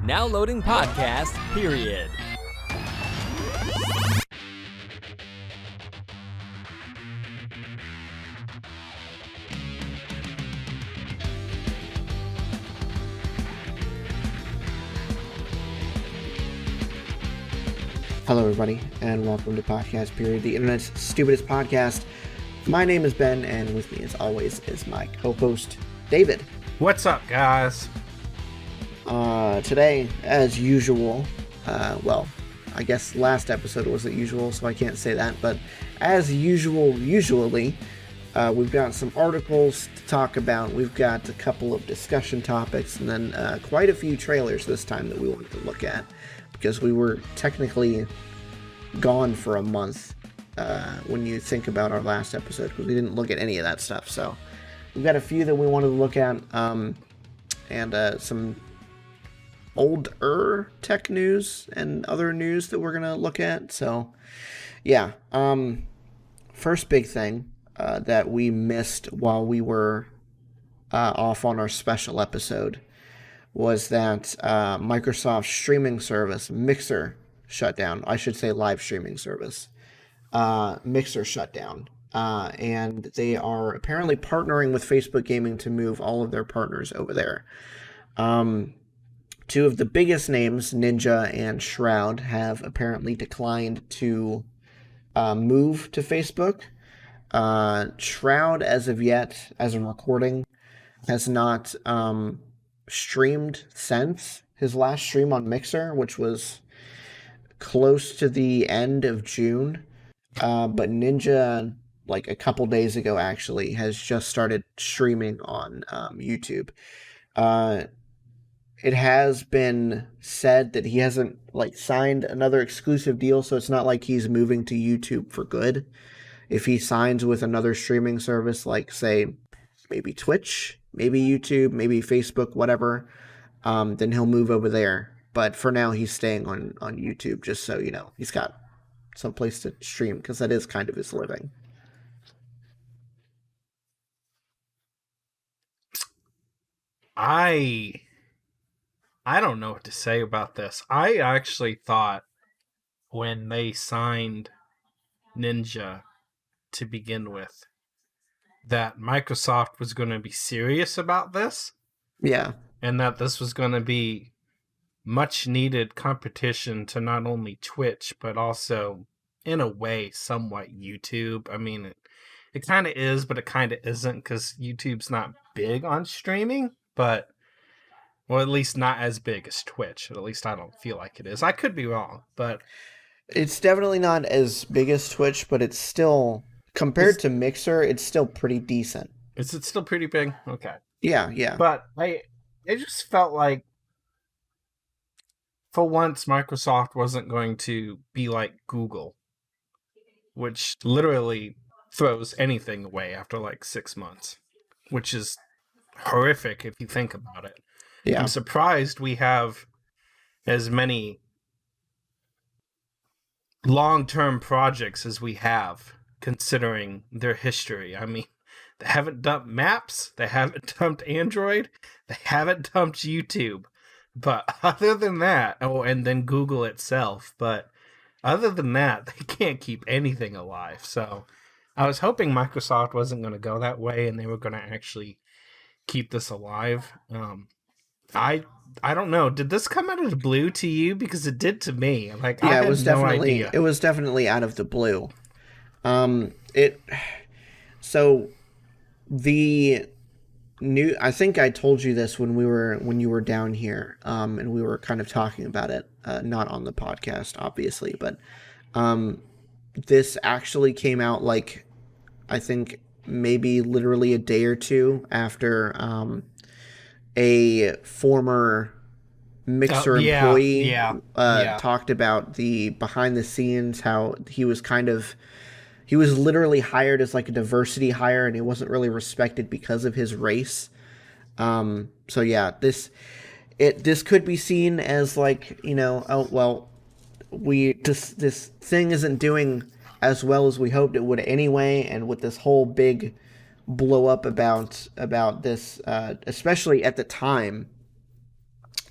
Now loading podcast, period. Hello, everybody, and welcome to Podcast Period, the internet's stupidest podcast. My name is Ben, and with me, as always, is my co-host, David. What's up, guys? Today, as usual, I guess last episode wasn't usual, so I can't say that, but as usually, we've got some articles to talk about, we've got a couple of discussion topics, and then quite a few trailers this time that we wanted to look at, because we were technically gone for a month when you think about our last episode, because we didn't look at any of that stuff. So we've got a few that we wanted to look at, and some older tech news and other news that we're going to look at. So, yeah. First big thing that we missed while we were off on our special episode was that Microsoft's streaming service, Mixer, shut down. I should say live streaming service. Mixer shut down. And they are apparently partnering with Facebook Gaming to move all of their partners over there. Two of the biggest names, Ninja and Shroud, have apparently declined to move to Facebook. Shroud, as of yet, as a recording, has not streamed since his last stream on Mixer, which was close to the end of June. But Ninja, like a couple days ago, actually, has just started streaming on YouTube. It has been said that he hasn't signed another exclusive deal, so it's not like he's moving to YouTube for good. If he signs with another streaming service, like, say, maybe Twitch, maybe YouTube, maybe Facebook, whatever, then he'll move over there. But for now, he's staying on YouTube, just so you know. He's got some place to stream, because that is kind of his living. I don't know what to say about this. I actually thought when they signed Ninja to begin with that Microsoft was going to be serious about this. Yeah. And that this was going to be much needed competition to not only Twitch, but also, in a way, somewhat YouTube. I mean, it kind of is, but it kind of isn't, because YouTube's not big on streaming, but, well, at least not as big as Twitch. At least I don't feel like it is. I could be wrong, but... It's definitely not as big as Twitch, but it's still, compared to Mixer, it's still pretty decent. Is it still pretty big? Okay. Yeah. But it just felt like, for once, Microsoft wasn't going to be like Google, which literally throws anything away after 6 months, which is horrific if you think about it. Yeah. I'm surprised we have as many long-term projects as we have, considering their history. I mean, they haven't dumped Maps, they haven't dumped Android, they haven't dumped YouTube. But other than that, and then Google itself, but other than that, they can't keep anything alive. So I was hoping Microsoft wasn't going to go that way and they were going to actually keep this alive. I don't know. Did this come out of the blue to you? Because it did to me. I had no idea. It was definitely out of the blue. I think I told you this when you were down here, and we were kind of talking about it, not on the podcast, obviously, but this actually came out I think maybe literally a day or two after a former Mixer employee talked about the behind the scenes, how he was literally hired as a diversity hire, and he wasn't really respected because of his race. So yeah, this could be seen as this thing isn't doing as well as we hoped it would anyway, and with this whole big blow up about this, especially at the time,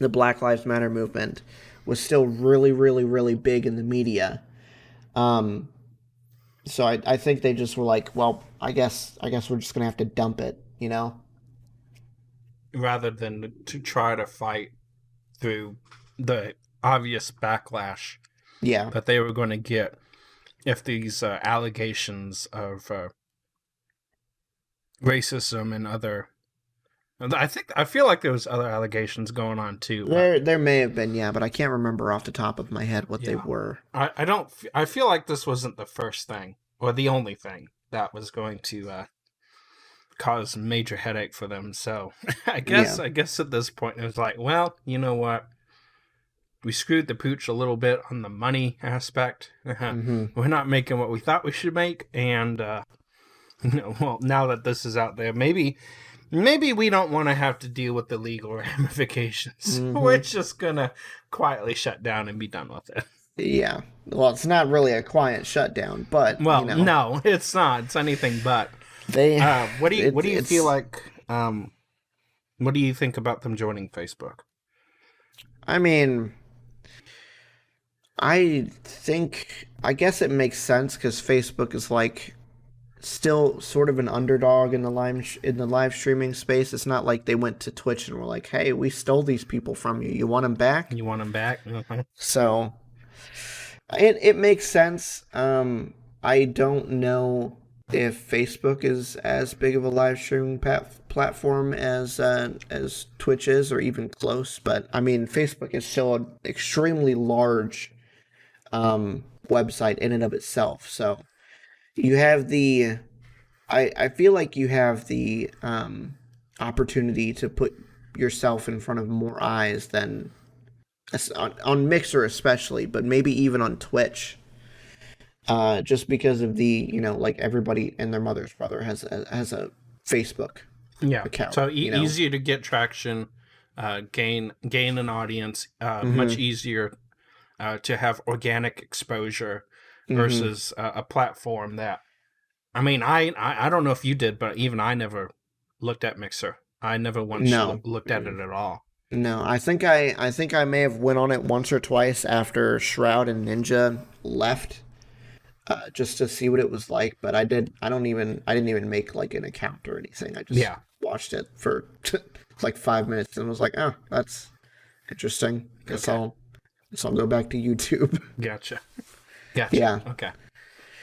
the Black Lives Matter movement was still really, really, really big in the media. So I think they just were like, well, I guess we're just gonna have to dump it, you know? Rather than to try to fight through the obvious backlash Yeah. that they were going to get if these allegations of racism and other. I feel like there was other allegations going on too. There may have been, yeah, but I can't remember off the top of my head what they were. I feel like this wasn't the first thing or the only thing that was going to cause major headache for them. So I guess at this point it was like, well, you know what? We screwed the pooch a little bit on the money aspect. Mm-hmm. We're not making what we thought we should make, and well, now that this is out there, maybe we don't want to have to deal with the legal ramifications. Mm-hmm. We're just gonna quietly shut down and be done with it. Yeah. Well, it's not really a quiet shutdown, but well, no, it's not. It's anything but. What do you feel like? What do you think about them joining Facebook? I mean, I guess it makes sense because Facebook is like still sort of an underdog in the live streaming space. It's not like they went to Twitch and were like, "Hey, we stole these people from you. You want them back?" Uh-huh. So it makes sense. I don't know if Facebook is as big of a live streaming platform as Twitch is, or even close. But I mean, Facebook is still an extremely large website in and of itself. So you have I feel like you have the opportunity to put yourself in front of more eyes than on Mixer especially, but maybe even on Twitch. Just because of like everybody and their mother's brother has a Facebook account. So easier to get traction, gain an audience, much easier to have organic exposure versus a platform that, I mean, I don't know if you did, but even I never looked at Mixer. I never once looked at it at all. No, I think I may have went on it once or twice after Shroud and Ninja left. Just to see what it was like, but I didn't even make like an account or anything. I just watched it for like 5 minutes and was like, oh, that's interesting. Guess I'll go back to YouTube. Gotcha. Yeah. Okay.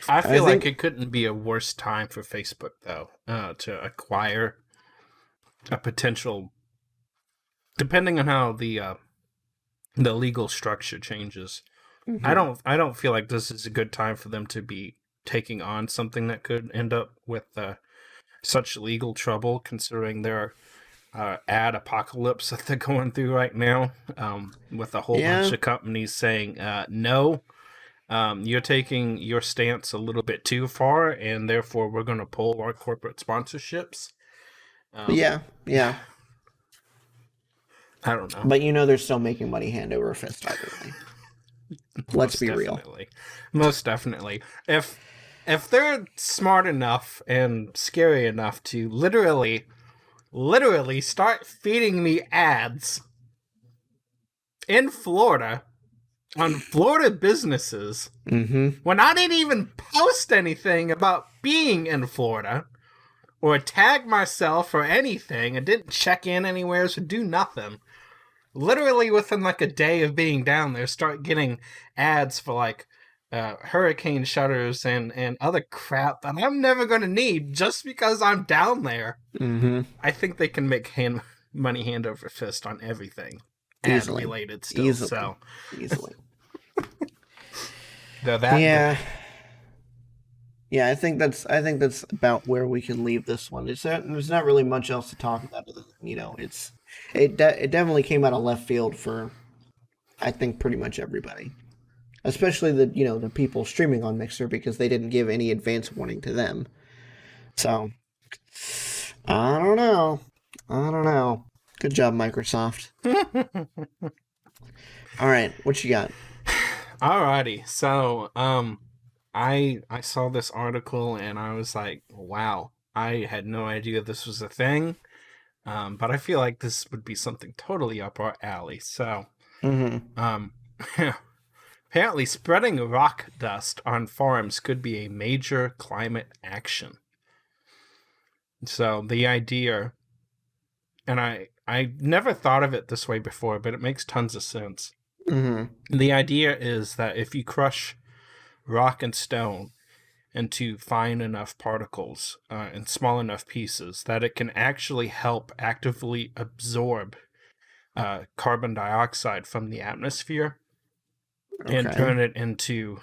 I think like it couldn't be a worse time for Facebook though, to acquire a potential, depending on how the legal structure changes. Mm-hmm. I don't feel like this is a good time for them to be taking on something that could end up with such legal trouble, considering their ad apocalypse that they're going through right now, with a whole bunch of companies saying, no, you're taking your stance a little bit too far, and therefore we're going to pull our corporate sponsorships. Yeah. I don't know. But they're still making money hand over fist either way. Let's be real. Most definitely. If they're smart enough and scary enough to literally start feeding me ads in Florida on Florida businesses when I didn't even post anything about being in Florida or tag myself or anything, and didn't check in anywhere, so do nothing. Literally within like a day of being down there, start getting ads for like hurricane shutters and other crap that I'm never going to need just because I'm down there. Mm-hmm. I think they can make money hand over fist on everything ad related still. Easily. Yeah, I think that's about where we can leave this one. There's not really much else to talk about. It definitely came out of left field for, I think, pretty much everybody, especially the people streaming on Mixer, because they didn't give any advance warning to them. So I don't know. Good job, Microsoft. All right, what you got? Alrighty, so I saw this article and I was like, wow, I had no idea this was a thing. But I feel like this would be something totally up our alley. So, Mm-hmm. apparently, spreading rock dust on farms could be a major climate action. So the idea, and I never thought of it this way before, but it makes tons of sense. Mm-hmm. The idea is that if you crush rock and stone into fine enough particles in small enough pieces, that it can actually help actively absorb carbon dioxide from the atmosphere and Okay. turn it into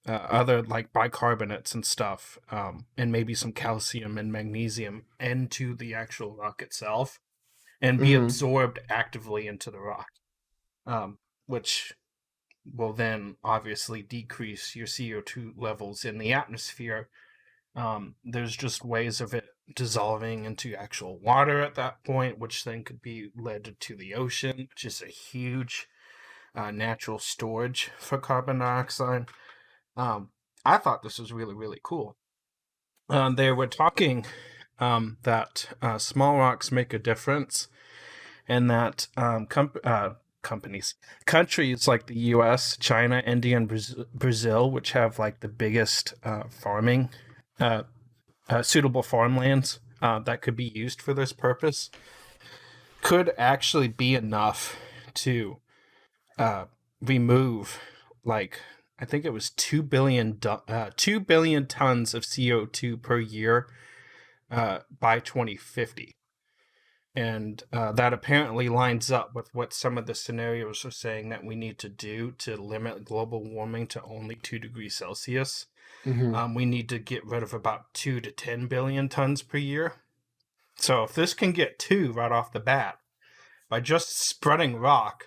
other like bicarbonates and stuff, and maybe some calcium and magnesium into the actual rock itself and be Mm-hmm. absorbed actively into the rock, which will then obviously decrease your CO2 levels in the atmosphere. There's just ways of it dissolving into actual water at that point, which then could be led to the ocean, which is a huge natural storage for carbon dioxide. I thought this was really, really cool. They were talking that small rocks make a difference, and that countries like the U.S., China, India, and Brazil, which have like the biggest farming, suitable farmlands that could be used for this purpose, could actually be enough to remove, like, I think it was 2 billion tons of CO2 per year by 2050. And that apparently lines up with what some of the scenarios are saying that we need to do to limit global warming to only 2 degrees Celsius. Mm-hmm. We need to get rid of about 2 to 10 billion tons per year. So if this can get 2 right off the bat, by just spreading rock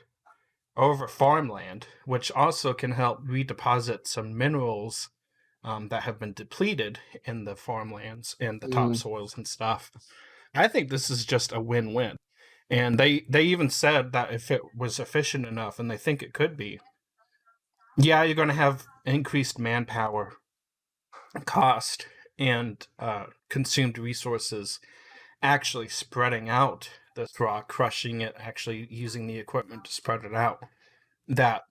over farmland, which also can help redeposit some minerals that have been depleted in the farmlands and the Mm-hmm. topsoils and stuff. I think this is just a win-win. And they even said that if it was efficient enough, and they think it could be, yeah, you're going to have increased manpower, cost, and consumed resources actually spreading out this rock, crushing it, actually using the equipment to spread it out, that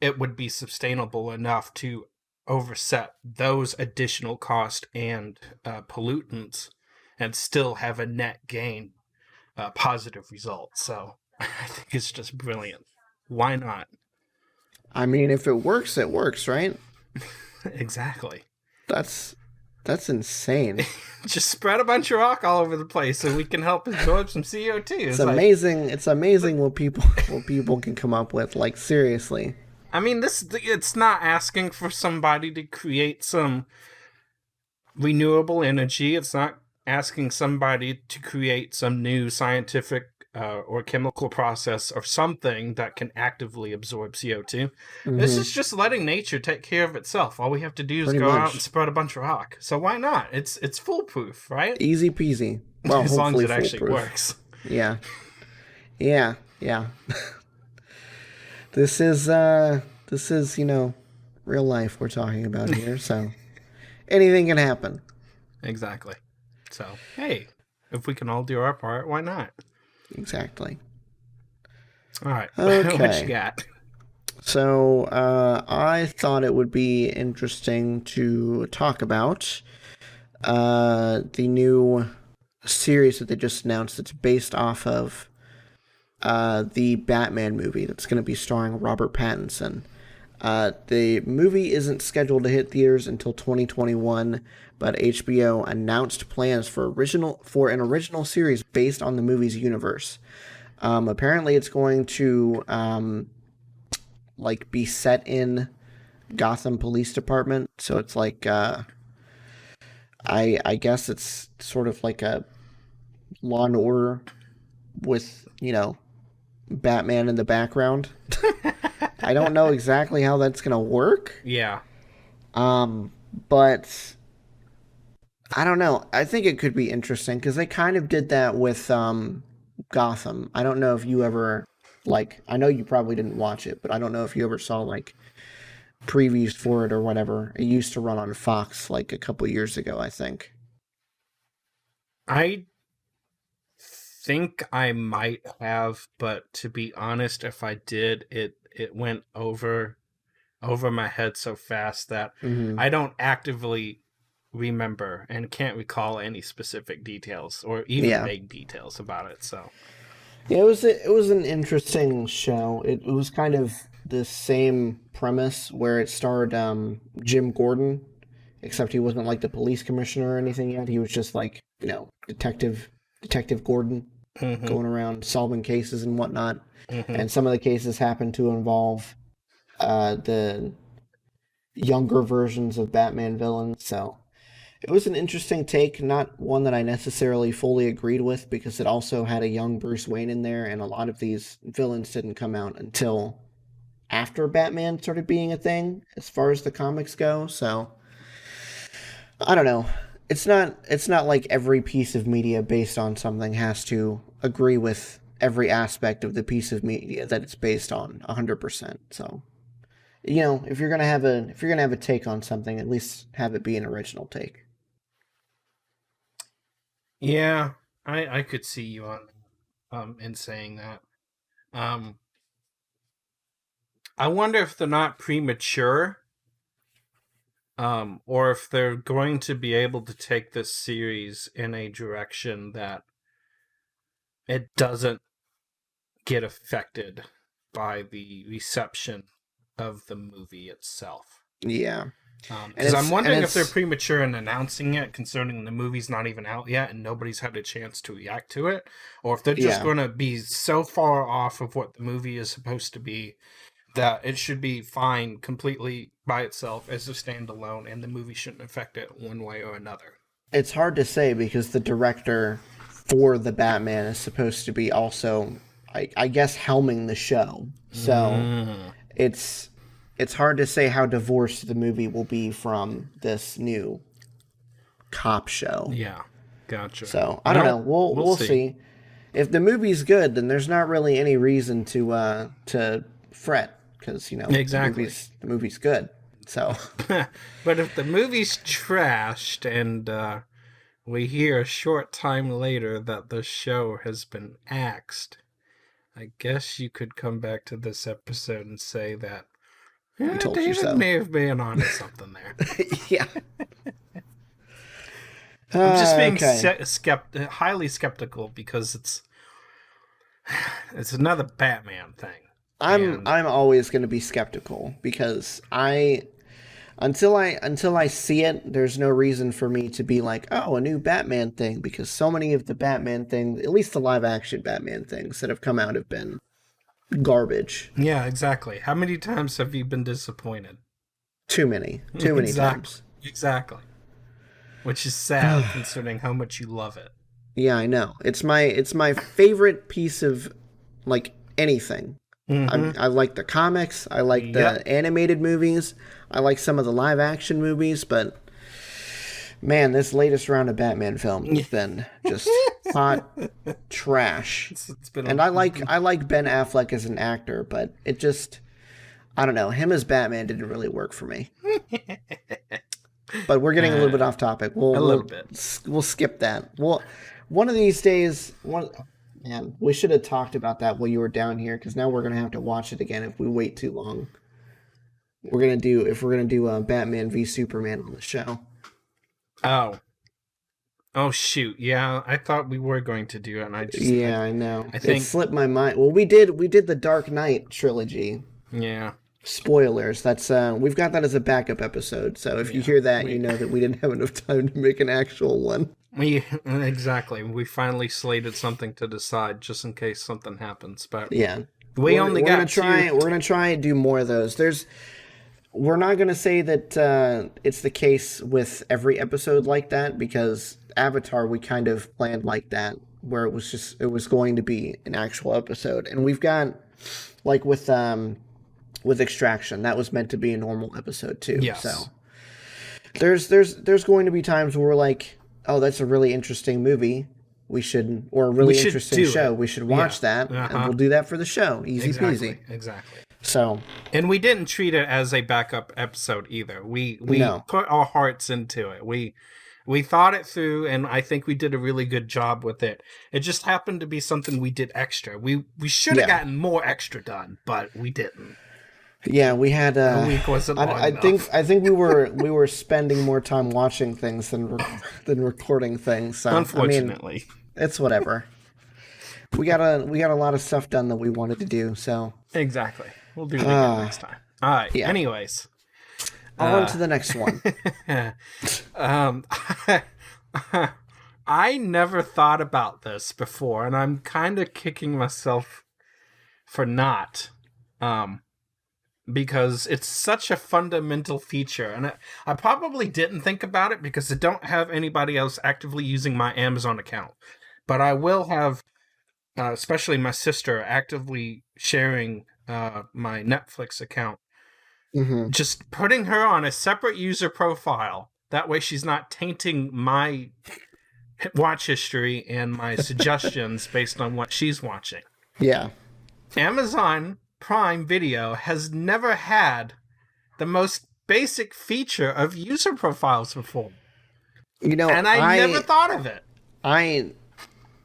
it would be sustainable enough to overset those additional cost and pollutants and still have a net gain, positive result. So I think it's just brilliant. Why not? I mean, if it works, right? Exactly. That's insane. Just spread a bunch of rock all over the place so we can help absorb some CO2. It's amazing. It's amazing what people can come up with. Like, seriously. I mean, it's not asking for somebody to create some renewable energy. It's not asking somebody to create some new scientific or chemical process or something that can actively absorb CO2. This Mm-hmm. is just letting nature take care of itself. All we have to do is Pretty go out much. and spread a bunch of rock. So why not? It's foolproof, right? Easy peasy. Well, As long as hopefully it actually foolproof. works. Yeah. Yeah. Yeah. This is real life we're talking about here, so anything can happen. Exactly. So, hey, if we can all do our part, why not? Exactly. All right. Okay. What you got? So, I thought it would be interesting to talk about the new series that they just announced. It's based off of the Batman movie that's going to be starring Robert Pattinson. The movie isn't scheduled to hit theaters until 2021, but HBO announced plans for an original series based on the movie's universe. Apparently, it's going to be set in Gotham Police Department, so it's like I guess it's sort of like a Law and Order with Batman in the background. I don't know exactly how that's gonna work. Yeah. But I don't know. I think it could be interesting because they kind of did that with Gotham. I don't know if you ever I know you probably didn't watch it, but I don't know if you ever saw previews for it or whatever. It used to run on Fox a couple years ago, I think. I think I might have, but to be honest, if I did, it went over my head so fast that I don't actively remember and can't recall any specific details or even vague details about it. So yeah, it was an interesting show. It was kind of the same premise where it starred Jim Gordon, except he wasn't like the police commissioner or anything yet. He was just like, you know, Detective Gordon going around solving cases and whatnot. And some of the cases happen to involve the younger versions of Batman villains. So it was an interesting take, not one that I necessarily fully agreed with, because it also had a young Bruce Wayne in there, and a lot of these villains didn't come out until after Batman started being a thing, as far as the comics go. So I don't know. It's not like every piece of media based on something has to agree with every aspect of the piece of media that it's based on 100%. So, you know, if you're gonna have a take on something, at least have it be an original take. yeah, I could see you on in saying that. I wonder if they're not premature, or if they're going to be able to take this series in a direction that it doesn't get affected by the reception of the movie itself. Yeah. Because I'm wondering if they're premature in announcing it, concerning the movie's not even out yet and nobody's had a chance to react to it, or if they're just going to be so far off of what the movie is supposed to be that it should be fine completely by itself as a standalone, and the movie shouldn't affect it one way or another. It's hard to say because the director for the Batman is supposed to be also, I guess, helming the show. So it's hard to say how divorced the movie will be from this new cop show. Yeah, gotcha. So I don't know. We'll see. If the movie's good, then there's not really any reason to fret, because you know exactly the movie's good. So, but if the movie's trashed and we hear a short time later that the show has been axed, I guess you could come back to this episode and say that David may have been onto something there. Yeah. I'm just being highly skeptical because it's another Batman thing. I'm always going to be skeptical because until I see it, there's no reason for me to be like, oh, a new Batman thing, because so many of the Batman things, at least the live action Batman things that have come out, have been garbage. Yeah, exactly. How many times have you been disappointed? Too many times. Exactly. Which is sad considering how much you love it. Yeah, I know. It's my favorite piece of like anything. I like the comics. I like the animated movies. I like some of the live action movies, but man, this latest round of Batman film has been just hot trash. And I like Ben Affleck as an actor, but it just, I don't know, him as Batman didn't really work for me. But we're getting a little bit off topic. We'll skip that. One of these days, man, we should have talked about that while you were down here, because now we're gonna have to watch it again if we wait too long. If we're gonna do Batman v Superman on the show. Oh shoot! Yeah, I thought we were going to do it, and I know. I think it slipped my mind. Well, we did the Dark Knight trilogy. Yeah. Spoilers. That's we've got that as a backup episode. So if you hear that, you know that we didn't have enough time to make an actual one. Exactly. We finally slated something to decide just in case something happens. But yeah, we're gonna try and do more of those. We're not gonna say that it's the case with every episode like that, because Avatar we kind of planned like that, where it was going to be an actual episode, and we've got like with Extraction, that was meant to be a normal episode too. Yes. So there's going to be times where we're like, oh, that's a really interesting movie. Or a really interesting show. We should watch that, and we'll do that for the show. Easy peasy. Exactly. So, and we didn't treat it as a backup episode either. We put our hearts into it. We thought it through, and I think we did a really good job with it. It just happened to be something we did extra. We should have gotten more extra done, but we didn't. Yeah, we had. The week wasn't long enough. I think we were spending more time watching things than recording things. So, Unfortunately, I mean, it's whatever. We got a lot of stuff done that we wanted to do. So exactly, we'll do it again next time. All right. Yeah. Anyways, on to the next one. I never thought about this before, and I'm kind of kicking myself for not. Because it's such a fundamental feature. And I probably didn't think about it because I don't have anybody else actively using my Amazon account. But I will have, especially my sister, actively sharing my Netflix account. Mm-hmm. Just putting her on a separate user profile. That way she's not tainting my watch history and my suggestions based on what she's watching. Yeah. Amazon Prime Video has never had the most basic feature of user profiles before. You know, and I never thought of it. I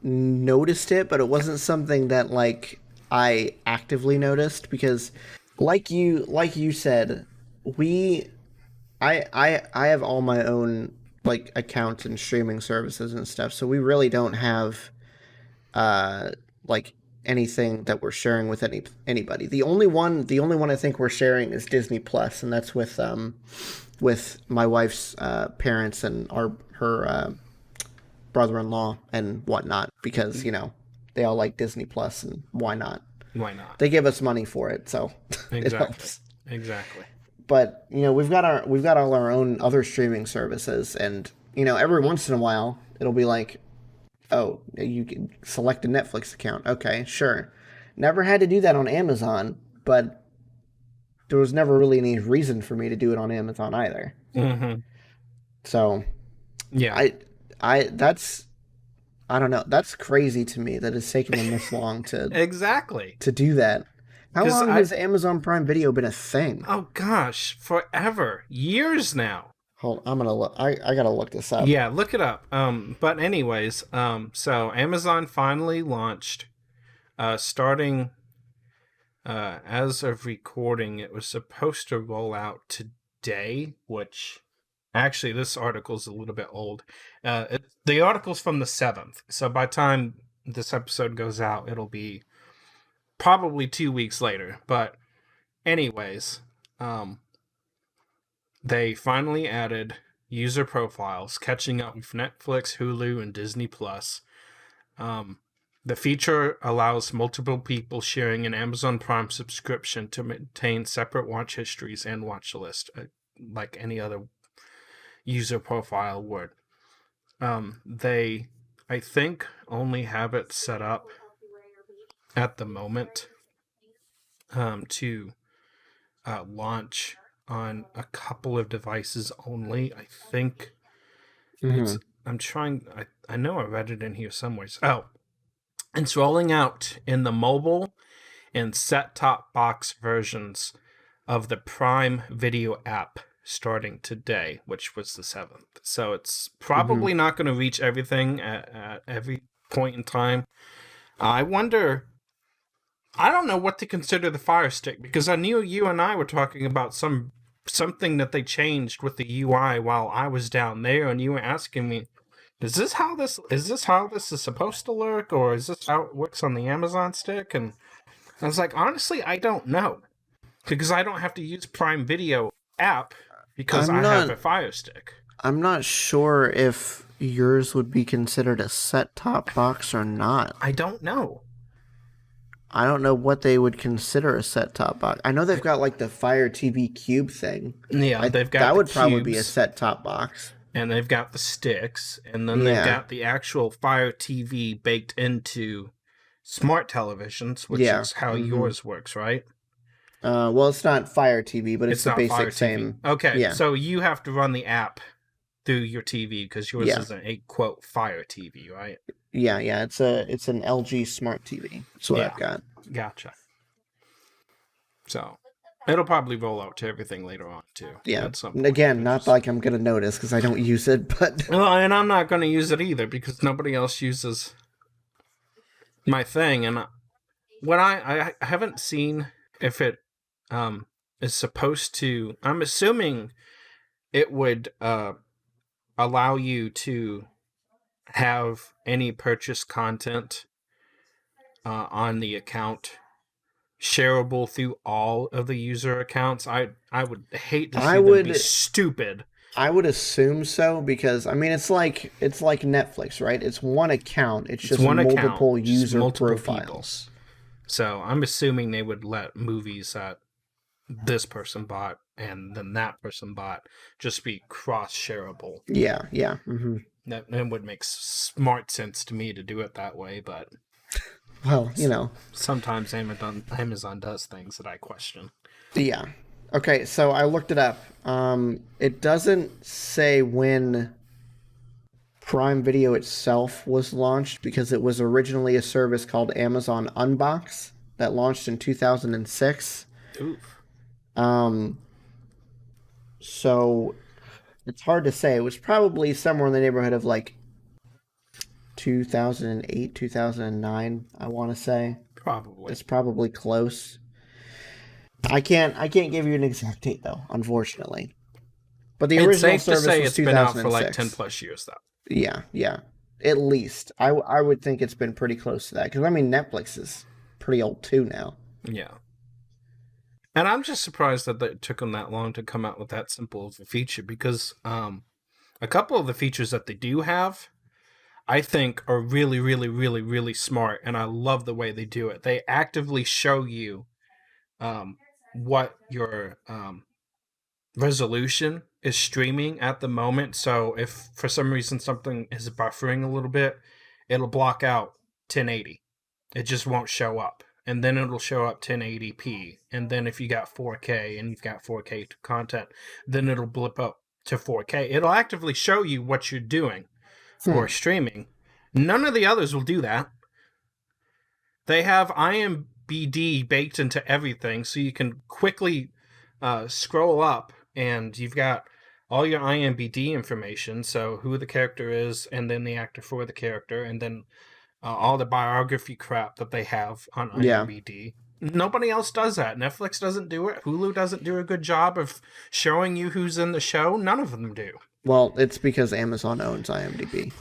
noticed it, but it wasn't something that like I actively noticed because like you said, I have all my own like accounts and streaming services and stuff, so we really don't have like anything that we're sharing with anybody. The only one I think we're sharing is Disney Plus, and that's with my wife's parents and her brother-in-law and whatnot, because you know they all like Disney Plus, and why not? They give us money for it, so it helps. Exactly. But you know we've got all our own other streaming services, and you know every once in a while it'll be like, oh, you can select a Netflix account. Okay, sure. Never had to do that on Amazon, but there was never really any reason for me to do it on Amazon either. Mm-hmm. So, yeah, I don't know. That's crazy to me that it's taken them this long to exactly to do that. How long has Amazon Prime Video been a thing? Oh gosh, forever, years now. Hold, I'm gonna look. I gotta look this up. Yeah, look it up. But anyways, so Amazon finally launched, starting, as of recording, it was supposed to roll out today, which actually this article's a little bit old. The article's from the 7th, so by the time this episode goes out, it'll be probably 2 weeks later. But anyways, they finally added user profiles, catching up with Netflix, Hulu, and Disney Plus. The feature allows multiple people sharing an Amazon Prime subscription to maintain separate watch histories and watch list, like any other user profile would. They, I think, only have it set up at the moment to launch on a couple of devices only. I think I know I read it in here somewhere. Oh, it's rolling out in the mobile and set-top box versions of the Prime Video app starting today, which was the 7th. So it's probably not going to reach everything at every point in time. I wonder, I don't know what to consider the Fire Stick, because I knew you and I were talking about something that they changed with the UI while I was down there, and you were asking me, is this how this is supposed to look, or is this how it works on the Amazon stick? And I was like, honestly, I don't know, because I don't have to use Prime Video app because I have a Fire Stick. I'm not sure if yours would be considered a set-top box or not. I don't know. I don't know what they would consider a set-top box. I know they've got like the Fire TV Cube thing. Yeah, they've got that would cubes, probably be a set-top box. And they've got the sticks, and then they've got the actual Fire TV baked into smart televisions, which is how yours works, right? Well, it's not Fire TV, but it's the basic same. Okay, so you have to run the app through your TV because yours isn't a quote Fire TV, right? Yeah, it's an LG Smart TV. That's what I've got. Gotcha. So, It'll probably roll out to everything later on, too. Yeah. At some point, Again, not like I'm going to notice because I don't use it, but... Well, and I'm not going to use it either because nobody else uses my thing. And what I haven't seen if it is supposed to... I'm assuming it would allow you to have any purchase content on the account shareable through all of the user accounts. I would hate to see them be stupid. I would assume so because I mean it's like Netflix, right? It's one account. It's just multiple user profiles. People. So I'm assuming they would let movies that this person bought and then that person bought just be cross-shareable. Yeah. Mm-hmm. That would make smart sense to me to do it that way, but well, sometimes Amazon does things that I question. Yeah. Okay, so I looked it up. It doesn't say when Prime Video itself was launched because it was originally a service called Amazon Unbox that launched in 2006. Oof. So it's hard to say. It was probably somewhere in the neighborhood of like 2008, 2009, I want to say. Probably. It's probably close. I can't give you an exact date though, unfortunately. But the original service was 2006. It's been out for like 10 plus years though. Yeah. At least. I would think it's been pretty close to that because I mean Netflix is pretty old too now. Yeah. And I'm just surprised that it took them that long to come out with that simple of a feature because a couple of the features that they do have I think are really, really, really, really smart, and I love the way they do it. They actively show you what your resolution is streaming at the moment. So if for some reason something is buffering a little bit, it'll block out 1080. It just won't show up. And then it'll show up 1080p. And then if you got 4K and you've got 4K content, then it'll blip up to 4K. It'll actively show you what you're doing for streaming. None of the others will do that. They have IMDb baked into everything, so you can quickly scroll up and you've got all your IMDb information, so who the character is, and then the actor for the character, and then all the biography crap that they have on IMDb. Yeah. Nobody else does that. Netflix doesn't do it. Hulu doesn't do a good job of showing you who's in the show. None of them do. Well, it's because Amazon owns IMDb.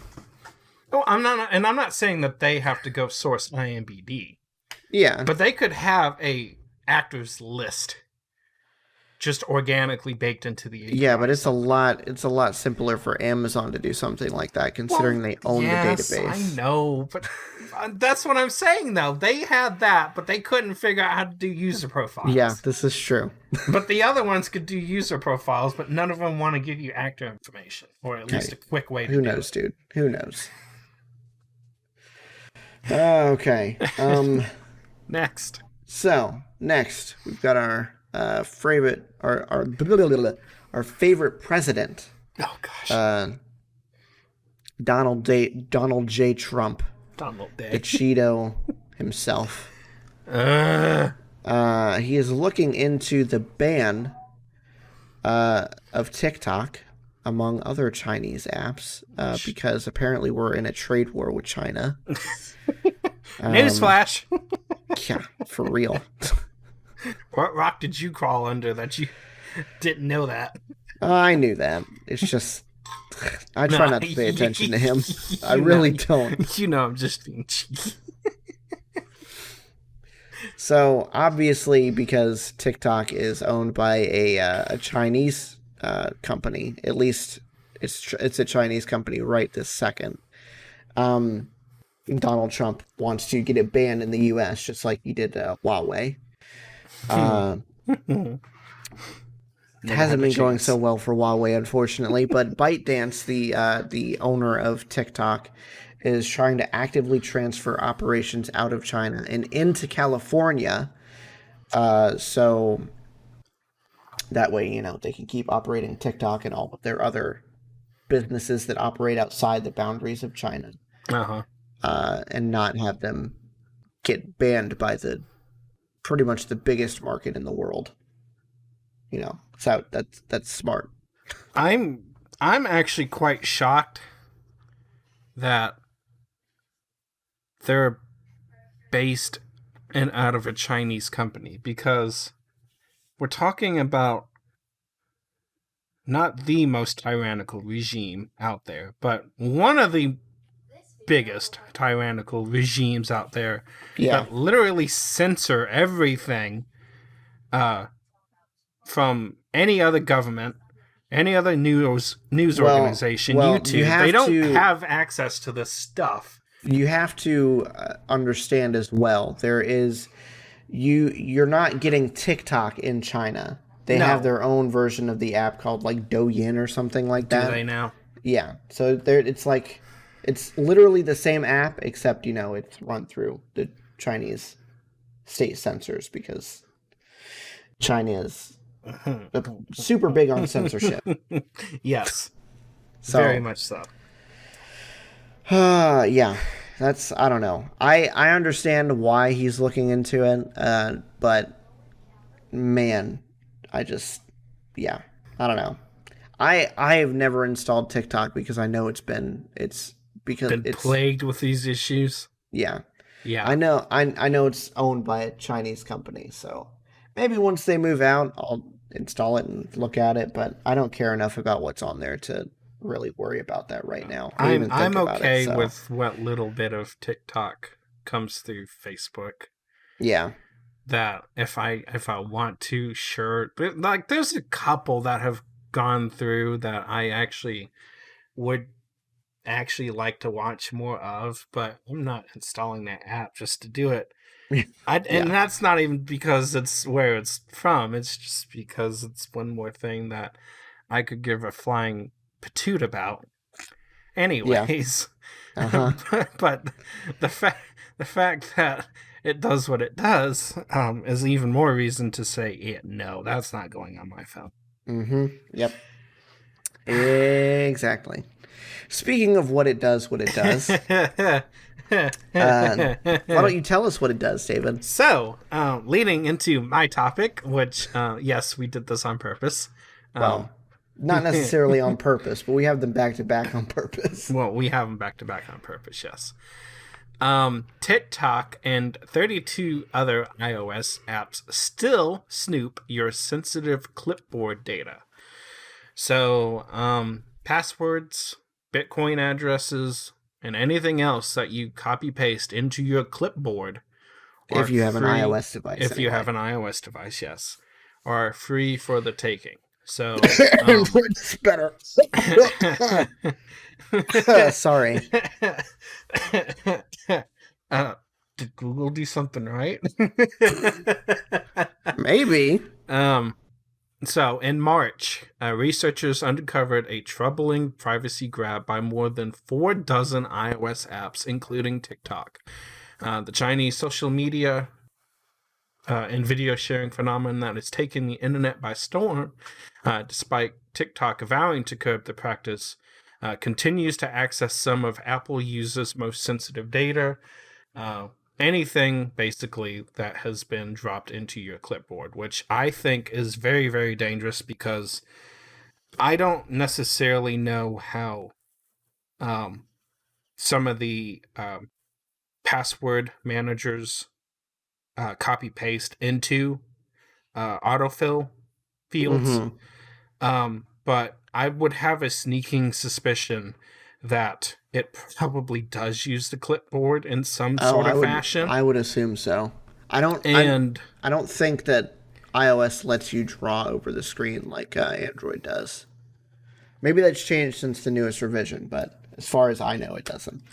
Oh, I'm not saying that they have to go source IMDb. Yeah. But they could have a actors list just organically baked into the API. Yeah, but it's a lot simpler for Amazon to do something like that, considering they own the database. I know, but that's what I'm saying, though. They had that, but they couldn't figure out how to do user profiles. Yeah, this is true. But the other ones could do user profiles, but none of them want to give you actor information, or at least a quick way to do it. Who knows, dude? Who knows? Okay. Next. So, next, we've got our favorite, our favorite president. Oh gosh. Donald J. Trump. Donald Day. The Cheeto himself. He is looking into the ban of TikTok, among other Chinese apps, because apparently we're in a trade war with China. Newsflash. Yeah, for real. What rock did you crawl under that you didn't know that? I knew that. It's just, I try not to pay attention to him. I really don't. You know, I'm just being cheeky. So, obviously, because TikTok is owned by a Chinese company, at least it's a Chinese company right this second, Donald Trump wants to get it banned in the U.S., just like he did Huawei. It hasn't been going so well for Huawei, unfortunately, but ByteDance, the owner of TikTok, is trying to actively transfer operations out of China and into California, so that way, they can keep operating TikTok and all of their other businesses that operate outside the boundaries of China. And not have them get banned by pretty much the biggest market in the world. So that's smart. I'm actually quite shocked that they're based and out of a Chinese company, because we're talking about not the most tyrannical regime out there, but one of the biggest tyrannical regimes out there that literally censor everything from any other government, any other news organization, YouTube. They don't have access to this stuff. You have to understand as well. There is you're not getting TikTok in China. They have their own version of the app called like Douyin or something like that. Do they now? Yeah. So it's literally the same app, except it's run through the Chinese state censors, because China is super big on censorship. Yes. So, very much so. Yeah. I don't know. I understand why he's looking into it, but man, I don't know. I have never installed TikTok because I know it's plagued with these issues. Yeah. Yeah. I know it's owned by a Chinese company, so maybe once they move out, I'll install it and look at it, but I don't care enough about what's on there to really worry about that right now. I'm okay with what little bit of TikTok comes through Facebook. Yeah. That if I want to, sure. But like there's a couple that have gone through that I actually would like to watch more of, but I'm not installing that app just to do it. And that's not even because it's where it's from. It's just because it's one more thing that I could give a flying patoot about. Anyways, but the fact that it does what it does is even more reason to say, no, that's not going on my phone. Mm-hmm. Yep. Exactly. Speaking of what it does, why don't you tell us what it does, David? So, leading into my topic, which, yes, we did this on purpose. Well, not necessarily on purpose, but we have them back-to-back on purpose. Well, we have them back-to-back on purpose, yes. TikTok and 32 other iOS apps still snoop your sensitive clipboard data. So, passwords, Bitcoin addresses, and anything else that you copy-paste into your clipboard. If you have an iOS device. If you have an iOS device, yes. Are free for the taking. So, Android's better. Sorry. Did Google do something right? Maybe. So, in March, researchers uncovered a troubling privacy grab by more than 4 dozen iOS apps, including TikTok. The Chinese social media and video sharing phenomenon that has taken the internet by storm, despite TikTok vowing to curb the practice, continues to access some of Apple users' most sensitive data. Anything, basically, that has been dropped into your clipboard, which I think is very, very dangerous, because I don't necessarily know how some of the password managers copy-paste into autofill fields. Mm-hmm. But I would have a sneaking suspicion that it probably does use the clipboard in some sort of fashion. I would assume so. I don't think that iOS lets you draw over the screen like Android does. Maybe that's changed since the newest revision, but as far as I know, it doesn't.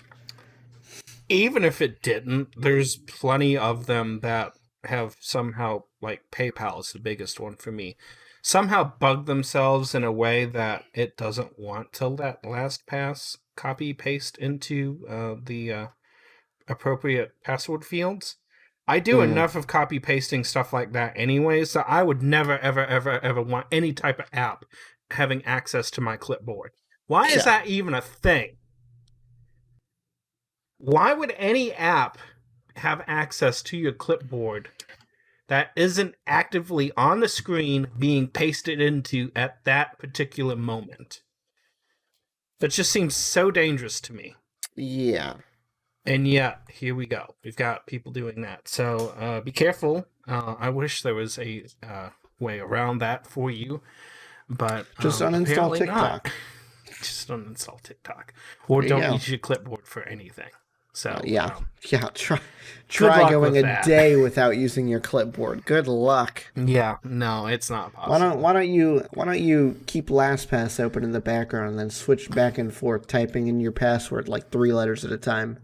Even if it didn't, there's plenty of them that have somehow, like PayPal is the biggest one for me, somehow bug themselves in a way that it doesn't want to let LastPass copy paste into the appropriate password fields. I do enough of copy pasting stuff like that anyway, so I would never, ever, ever, ever want any type of app having access to my clipboard. Why is that even a thing? Why would any app have access to your clipboard that isn't actively on the screen being pasted into at that particular moment. That just seems so dangerous to me. Yeah. And yet, here we go. We've got people doing that. So be careful. I wish there was a way around that for you. But Just uninstall apparently TikTok. not. Just uninstall TikTok. Or There you don't go. use your clipboard for anything. So Yeah. Try luck going with a that. day without using your clipboard. Good luck. Yeah, no, it's not possible. Why don't you keep LastPass open in the background and then switch back and forth typing in your password like 3 letters at a time?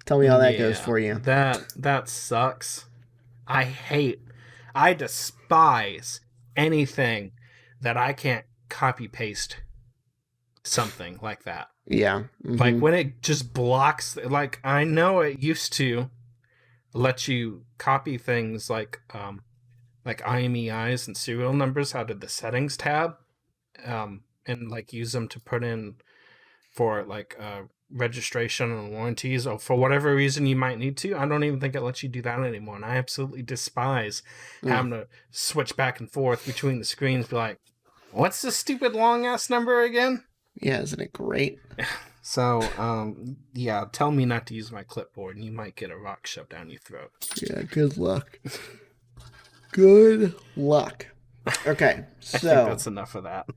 Tell me how that goes for you. That sucks. I despise anything that I can't copy paste something like that. Yeah. Mm-hmm. Like when it just blocks, like I know it used to let you copy things like IMEIs and serial numbers out of the settings tab, and like use them to put in for like registration and warranties, or for whatever reason you might need to. I don't even think it lets you do that anymore, and I absolutely despise having to switch back and forth between the screens. Be like, what's the stupid long ass number again? Yeah, isn't it great? So, yeah, tell me not to use my clipboard, and you might get a rock shoved down your throat. Yeah, good luck. Good luck. Okay, so I think that's enough of that.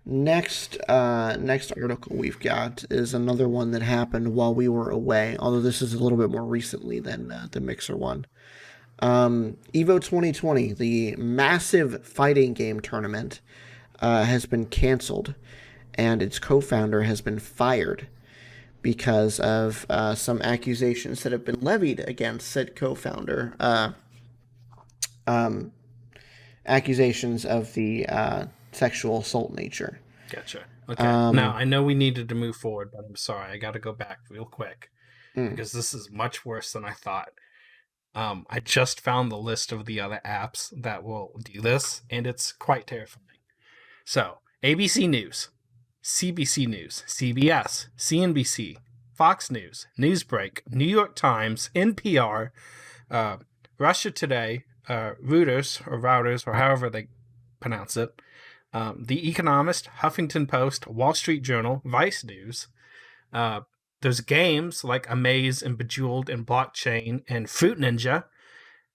Next article we've got is another one that happened while we were away, although this is a little bit more recently than the Mixer one. EVO 2020, the massive fighting game tournament, has been canceled, and its co-founder has been fired because of some accusations that have been levied against said co-founder. Accusations of the sexual assault nature. Gotcha. Okay. Now, I know we needed to move forward, but I'm sorry. I got to go back real quick because this is much worse than I thought. I just found the list of the other apps that will do this, and it's quite terrifying. So, ABC News, CBC News, CBS, CNBC, Fox News, Newsbreak, New York Times, NPR, Russia Today, Reuters, or however they pronounce it, The Economist, Huffington Post, Wall Street Journal, Vice News. There's games like Amaze and Bejeweled and Blockchain and Fruit Ninja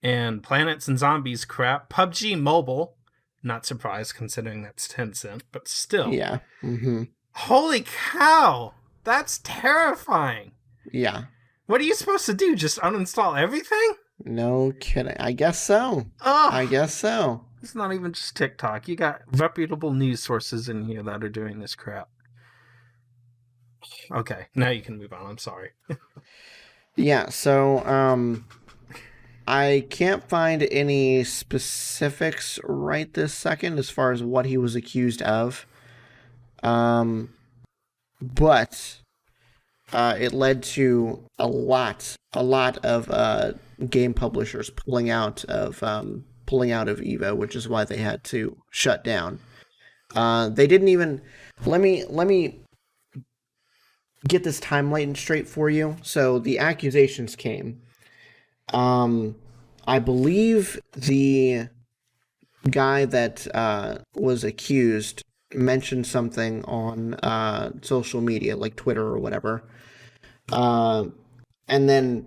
and Planets and Zombies crap. PUBG Mobile, not surprised considering that's Tencent, but still. Yeah. Mm-hmm. Holy cow! That's terrifying. Yeah. What are you supposed to do? Just uninstall everything? No kidding. I guess so. Ugh. I guess so. It's not even just TikTok. You got reputable news sources in here that are doing this crap. Okay, now you can move on. I'm sorry. Yeah, so I can't find any specifics right this second as far as what he was accused of. But it led to a lot of game publishers pulling out of EVO, which is why they had to shut down. They didn't even let me get this timeline straight for you. So the accusations came. I believe the guy that was accused mentioned something on social media, like Twitter or whatever. And then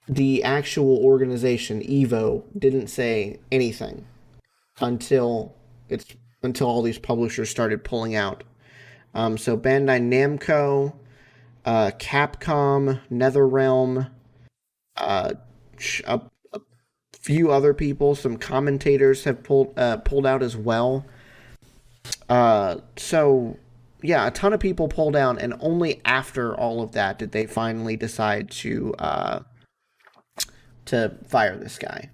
the actual organization, EVO, didn't say anything until all these publishers started pulling out. So Bandai Namco, Capcom, NetherRealm, a few other people, some commentators have pulled out as well. So yeah, a ton of people pulled out, and only after all of that did they finally decide to fire this guy.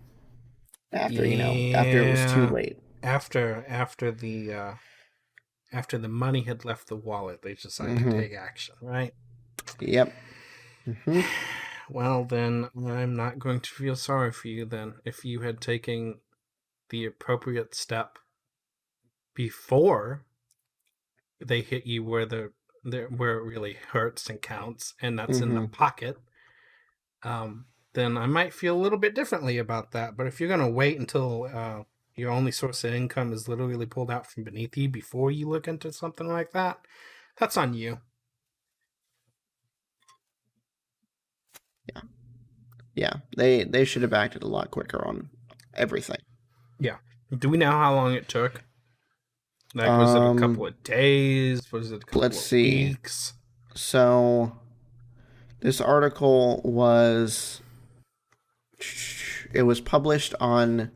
After it was too late. After the money had left the wallet, they decided to take action, right? Yep. Mm-hmm. Well, then I'm not going to feel sorry for you then if you had taken the appropriate step before they hit you where it really hurts and counts, and that's in the pocket. then I might feel a little bit differently about that. But if you're going to wait until your only source of income is literally pulled out from beneath you before you look into something like that, that's on you. Yeah. They should have acted a lot quicker on everything. Yeah. Do we know how long it took? Like, was it a couple of days? Was it a couple of weeks? So, this article was published on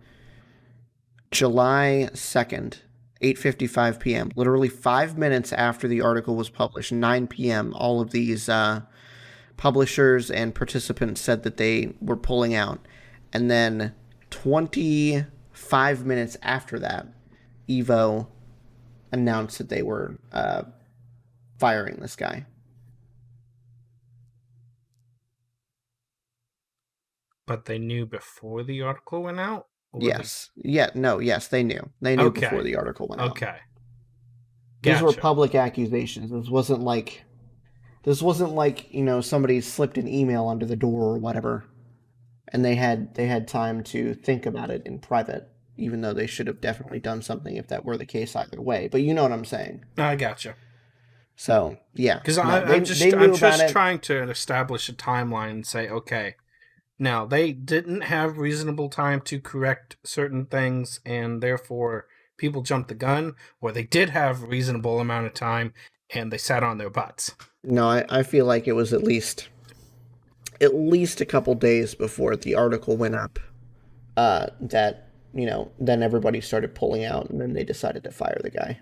July 2nd, 8:55 p.m. Literally 5 minutes after the article was published, 9 p.m., all of these publishers and participants said that they were pulling out. And then 25 minutes after that, Evo announced that they were firing this guy. But they knew before the article went out? Yes. Yes, they knew. They knew before the article went out. Okay. These were public accusations. This wasn't like, somebody slipped an email under the door or whatever, and they had time to think about it in private, even though they should have definitely done something if that were the case either way. But you know what I'm saying. I gotcha. So, yeah. Because I'm just trying to establish a timeline and say, okay, now they didn't have reasonable time to correct certain things, and therefore people jumped the gun, or they did have a reasonable amount of time and they sat on their butts. No, I feel like it was at least a couple days before the article went up that, then everybody started pulling out, and then they decided to fire the guy.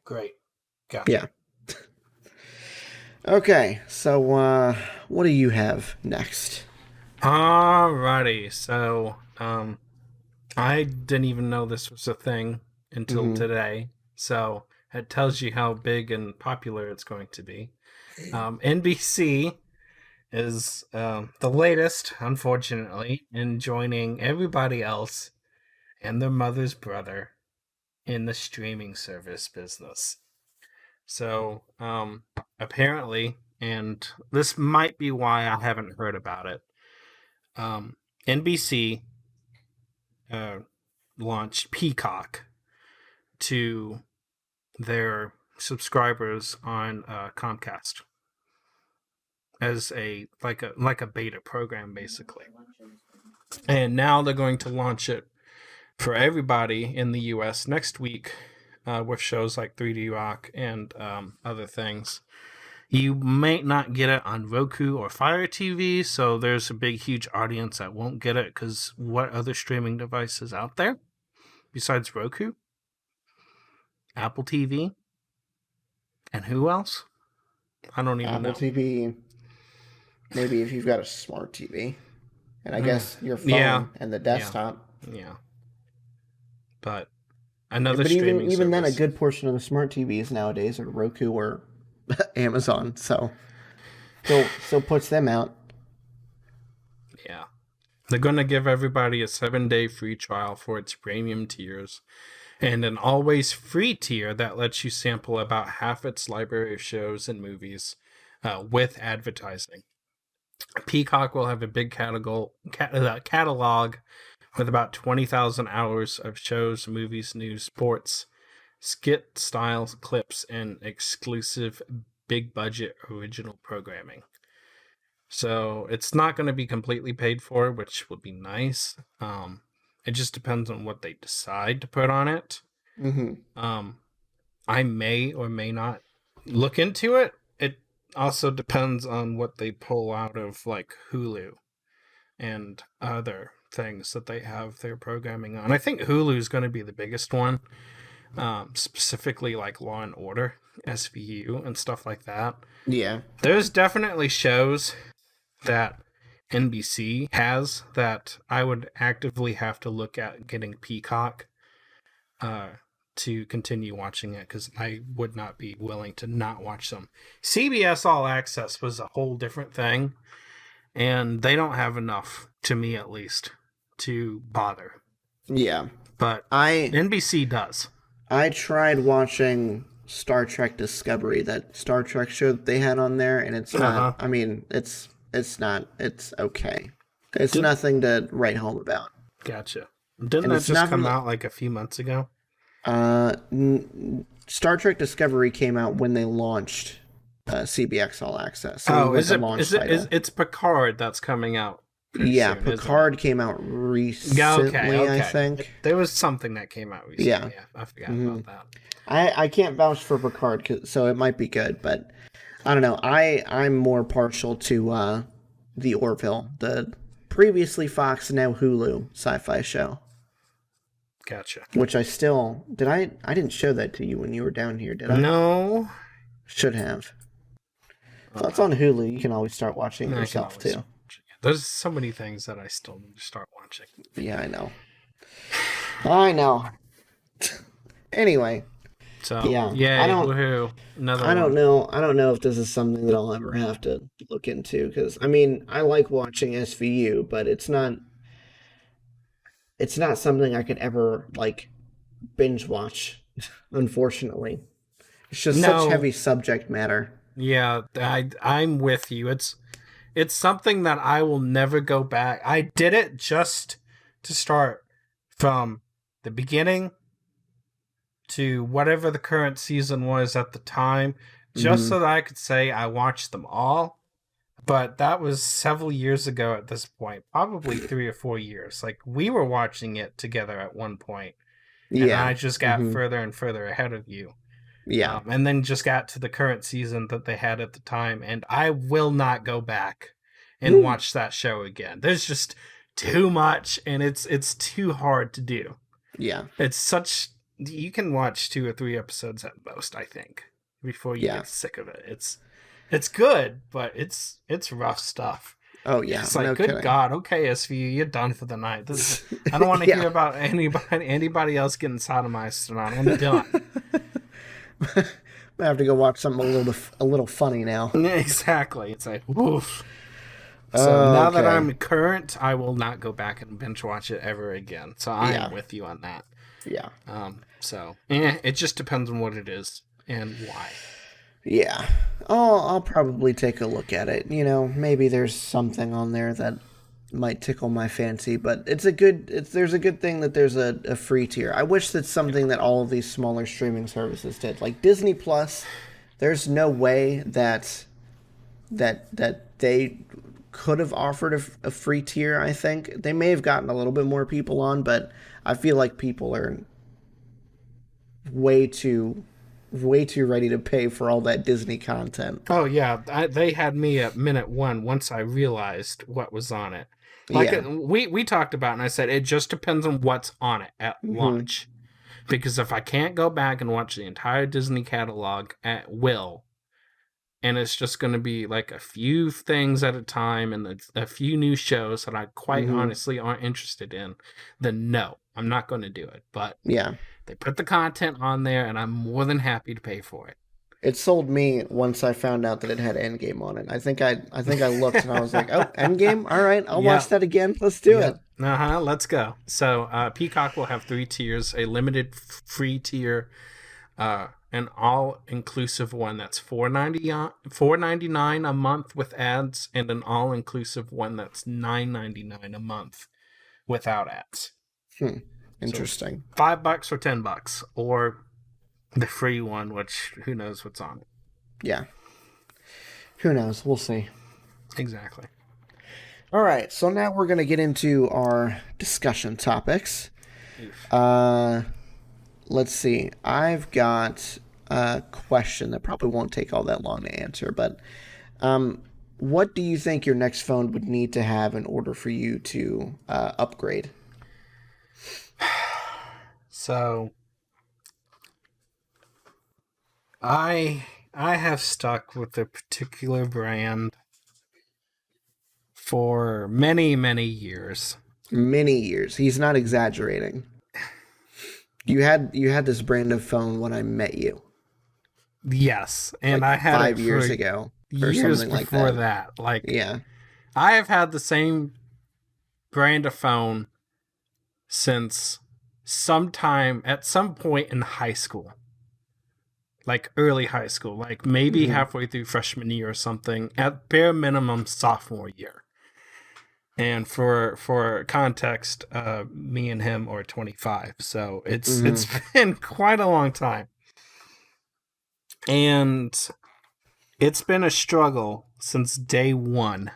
Great. Gotcha. Yeah. Okay, so what do you have next? Alrighty, so I didn't even know this was a thing until today, so it tells you how big and popular it's going to be. NBC is the latest, unfortunately, in joining everybody else and their mother's brother in the streaming service business. So, apparently, and this might be why I haven't heard about it, NBC launched Peacock to their subscribers on Comcast as a beta program, basically. And now they're going to launch it for everybody in the US next week, with shows like 3D Rock and other things. You might not get it on Roku or Fire TV, so there's a big, huge audience that won't get it, because what other streaming devices out there besides Roku? Apple TV? And who else? I don't even know. Apple TV, maybe if you've got a smart TV. And I guess your phone and the desktop. Yeah. But another streaming even then, a service. good portion of the smart TVs nowadays are Roku or Amazon, so puts them out. Yeah. They're going to give everybody a 7-day free trial for its premium tiers, and an always free tier that lets you sample about half its library of shows and movies with advertising. Peacock will have a big catalog with about 20,000 hours of shows, movies, news, sports, skit styles, clips, and exclusive big budget original programming. So it's not going to be completely paid for, which would be nice. It just depends on what they decide to put on it. I may or may not look into it. It also depends on what they pull out of like Hulu and other things that they have their programming on. I think Hulu is going to be the biggest one, specifically like Law and Order, SVU, and stuff like that. Yeah. There's definitely shows that NBC has that I would actively have to look at getting Peacock to continue watching it, because I would not be willing to not watch them. CBS All Access was a whole different thing, and they don't have enough, to me at least, to bother. Yeah. But NBC does. I tried watching Star Trek Discovery, that Star Trek show that they had on there, and it's not, I mean, it's It's not. It's okay. It's nothing to write home about. Gotcha. Didn't And that it's just not come from out like a few months ago? Star Trek Discovery came out when they launched CBX All Access. So Is it's Picard that's coming out pretty yeah, soon, Picard came out recently, I think. There was something that came out recently. Yeah. I forgot about that. I can't vouch for Picard, so it might be good, but I don't know. I'm more partial to the Orville, the previously Fox, now Hulu sci-fi show. Gotcha. Which I didn't show that to you when you were down here, did I? No. Should have. So it's on Hulu. You can always start watching it yourself, too. There's so many things that I still need to start watching. Yeah, I know. Anyway. So, yeah. Woohoo. I don't know if this is something that I'll ever have to look into, because, I mean, I like watching SVU, but it's not something I could ever, like, binge watch, unfortunately. It's just such heavy subject matter. Yeah, I'm with you. It's something that I will never go back. I did it just to start from the beginning to whatever the current season was at the time, just so that I could say I watched them all. But that was several years ago at this point, probably 3 or 4 years. Like, we were watching it together at one point, and I just got further and further ahead of you. Yeah. And then just got to the current season that they had at the time, and I will not go back and watch that show again. There's just too much, and it's too hard to do. Yeah. You can watch 2 or 3 episodes at most, I think, before you get sick of it. It's good, but it's rough stuff. Oh yeah, it's like, good God, okay, SVU, you're done for the night. I don't want to hear about anybody else getting sodomized tonight. I'm done. I have to go watch something a little funny now. Exactly. It's like, woof. So now that I'm current, I will not go back and binge watch it ever again. So I am with you on that. Yeah. So it just depends on what it is and why. Yeah. I'll probably take a look at it. You know, maybe there's something on there that might tickle my fancy, but there's a good thing that there's a free tier. I wish that's something that all of these smaller streaming services did. Like Disney Plus, there's no way that they could have offered a free tier, I think. They may have gotten a little bit more people on, but I feel like people are way too ready to pay for all that Disney content. Oh yeah, they had me at minute 1 once I realized what was on it. Like we talked about, and I said it just depends on what's on it at launch. Because if I can't go back and watch the entire Disney catalog at will, and it's just going to be like a few things at a time and a few new shows that I quite honestly aren't interested in, then no, I'm not going to do it. But they put the content on there, and I'm more than happy to pay for it. It sold me once I found out that it had Endgame on it. I think I looked and I was like, oh, Endgame? All right, I'll watch that again. Let's do it. Let's go. So Peacock will have 3 tiers, a limited free tier, an all-inclusive one that's $4.99 a month with ads, and an all-inclusive one that's $9.99 a month without ads. Interesting. So $5 or $10, or the free one, which who knows what's on it. Yeah. Who knows? We'll see. Exactly. All right, so now we're going to get into our discussion topics. Let's see. I've got a question that probably won't take all that long to answer, but what do you think your next phone would need to have in order for you to upgrade? So I have stuck with a particular brand for many, many years. Many years. He's not exaggerating. You had this brand of phone when I met you. Yes, and like I had 5 years ago or years something like before that. Like, yeah, I have had the same brand of phone since at some point in high school. like early high school, like maybe halfway through freshman year or something, at bare minimum sophomore year. And for context, me and him are 25, so it's been quite a long time. And it's been a struggle since day one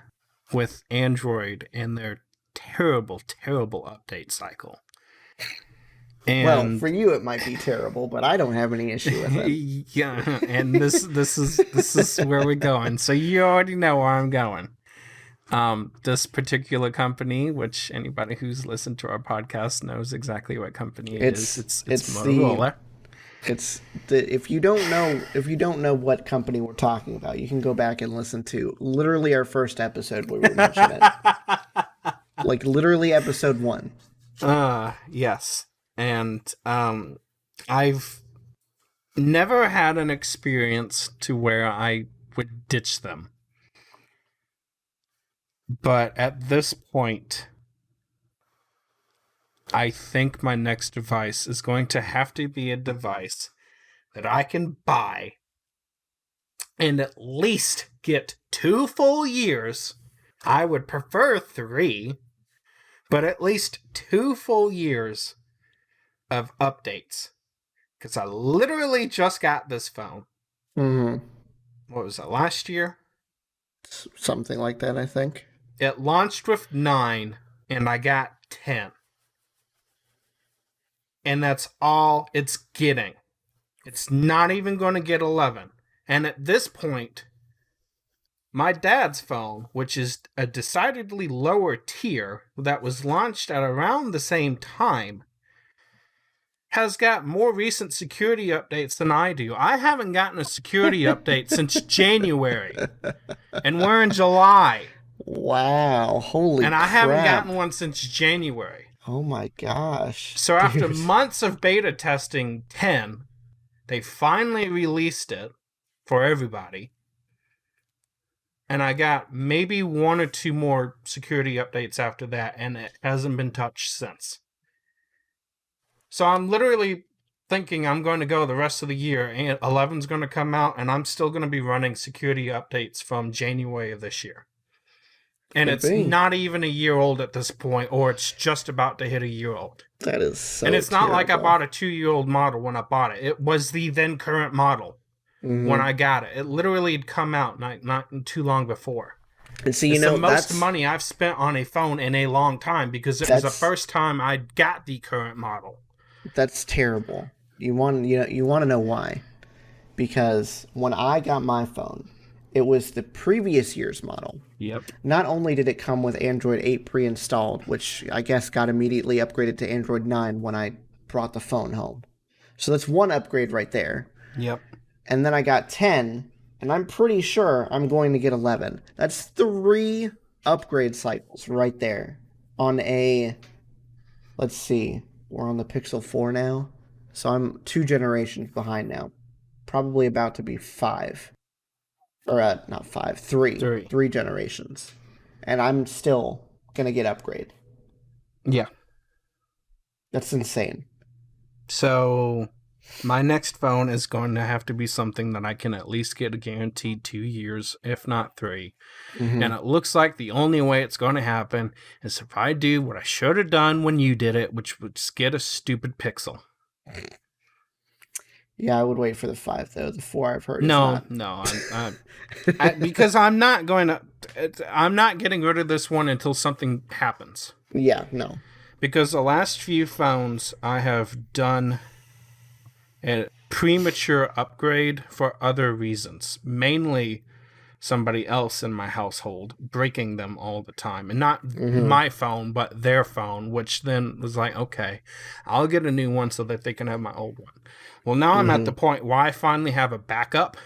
with Android and their terrible, terrible update cycle. And well, for you it might be terrible, but I don't have any issue with it. yeah, and this is where we're going. So you already know where I'm going. This particular company, which anybody who's listened to our podcast knows exactly what company it is. It's Motorola. If you don't know what company we're talking about, you can go back and listen to literally our first episode where we mentioned it. Like literally episode 1. Yes. And I've never had an experience to where I would ditch them. But at this point, I think my next device is going to have to be a device that I can buy and at least get 2 full years. I would prefer 3, but at least 2 full years of updates. Because I literally just got this phone. What was that, last year? Something like that, I think. It launched with 9, and I got 10. And that's all it's getting. It's not even going to get 11. And at this point, my dad's phone, which is a decidedly lower tier that was launched at around the same time, has got more recent security updates than I do. I haven't gotten a security update since January. And we're in July. Wow, holy crap. And I haven't gotten one since January. Oh my gosh. So after months of beta testing 10, they finally released it for everybody. And I got maybe 1 or 2 more security updates after that, and it hasn't been touched since. So I'm literally thinking I'm going to go the rest of the year, and 11's going to come out, and I'm still going to be running security updates from January of this year. And it's not even a year old at this point, or it's just about to hit a year old. That is so And it's not terrible. like I bought a 2-year-old model when I bought it. It was the then current model when I got it. It literally had come out not too long before. And see, it's the most money I've spent on a phone in a long time because it was the first time I got the current model. That's terrible. You want to know why? Because when I got my phone, it was the previous year's model. Yep. Not only did it come with Android 8 pre-installed, which I guess got immediately upgraded to Android 9 when I brought the phone home. So that's one upgrade right there. Yep. And then I got 10, and I'm pretty sure I'm going to get 11. That's 3 upgrade cycles right there on a, let's see, we're on the Pixel 4 now. So I'm 2 generations behind now. Probably about to be 5. Or not 5, 3. 3 generations. And I'm still going to get upgrade. Yeah. That's insane. So my next phone is going to have to be something that I can at least get a guaranteed 2 years, if not 3. And it looks like the only way it's going to happen is if I do what I should have done when you did it, which was get a stupid Pixel. Yeah, I would wait for the 5 though. The 4 I've heard is No, not. because I'm not getting rid of this one until something happens. Yeah, no. Because the last few phones I have done a premature upgrade for other reasons. Mainly somebody else in my household breaking them all the time. And not my phone, but their phone, which then was like, okay, I'll get a new one so that they can have my old one. Well, now I'm at the point where I finally have a backup.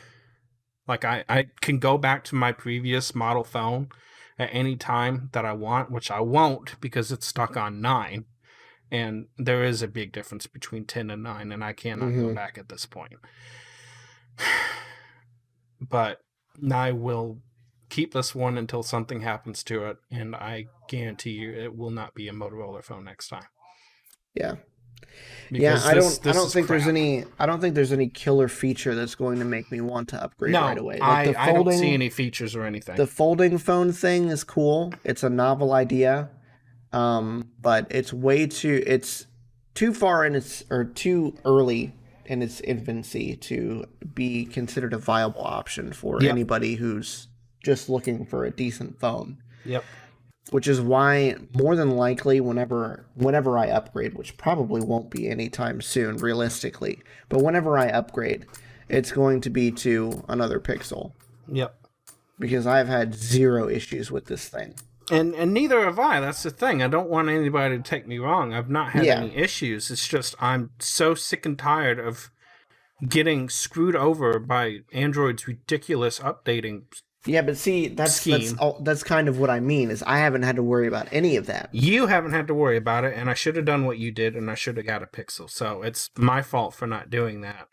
Like I can go back to my previous model phone at any time that I want, which I won't because it's stuck on 9. And there is a big difference between 10 and 9, and I cannot go back at this point. But I will keep this one until something happens to it, and I guarantee you it will not be a Motorola phone next time. Yeah. Yeah, Because I this don't is think there's crap. any killer feature that's going to make me want to upgrade right No, away. Like I don't see any features or anything. the folding phone thing is cool. It's a novel idea. But it's too far in its or too early in its infancy to be considered a viable option for Yep. anybody who's just looking for a decent phone. Yep. Which is why more than likely whenever I upgrade, which probably won't be anytime soon realistically, but whenever I upgrade, it's going to be to another Pixel Yep. because I've had zero issues with this thing. And neither have I. That's the thing. I don't want anybody to take me wrong. I've not had Yeah. any issues. It's just I'm so sick and tired of getting screwed over by Android's ridiculous updating. Yeah, but see, Scheme. that's kind of what I mean is I haven't had to worry about any of that. You haven't had to worry about it, and I should have done what you did, and I should have got a Pixel. So it's my fault for not doing that.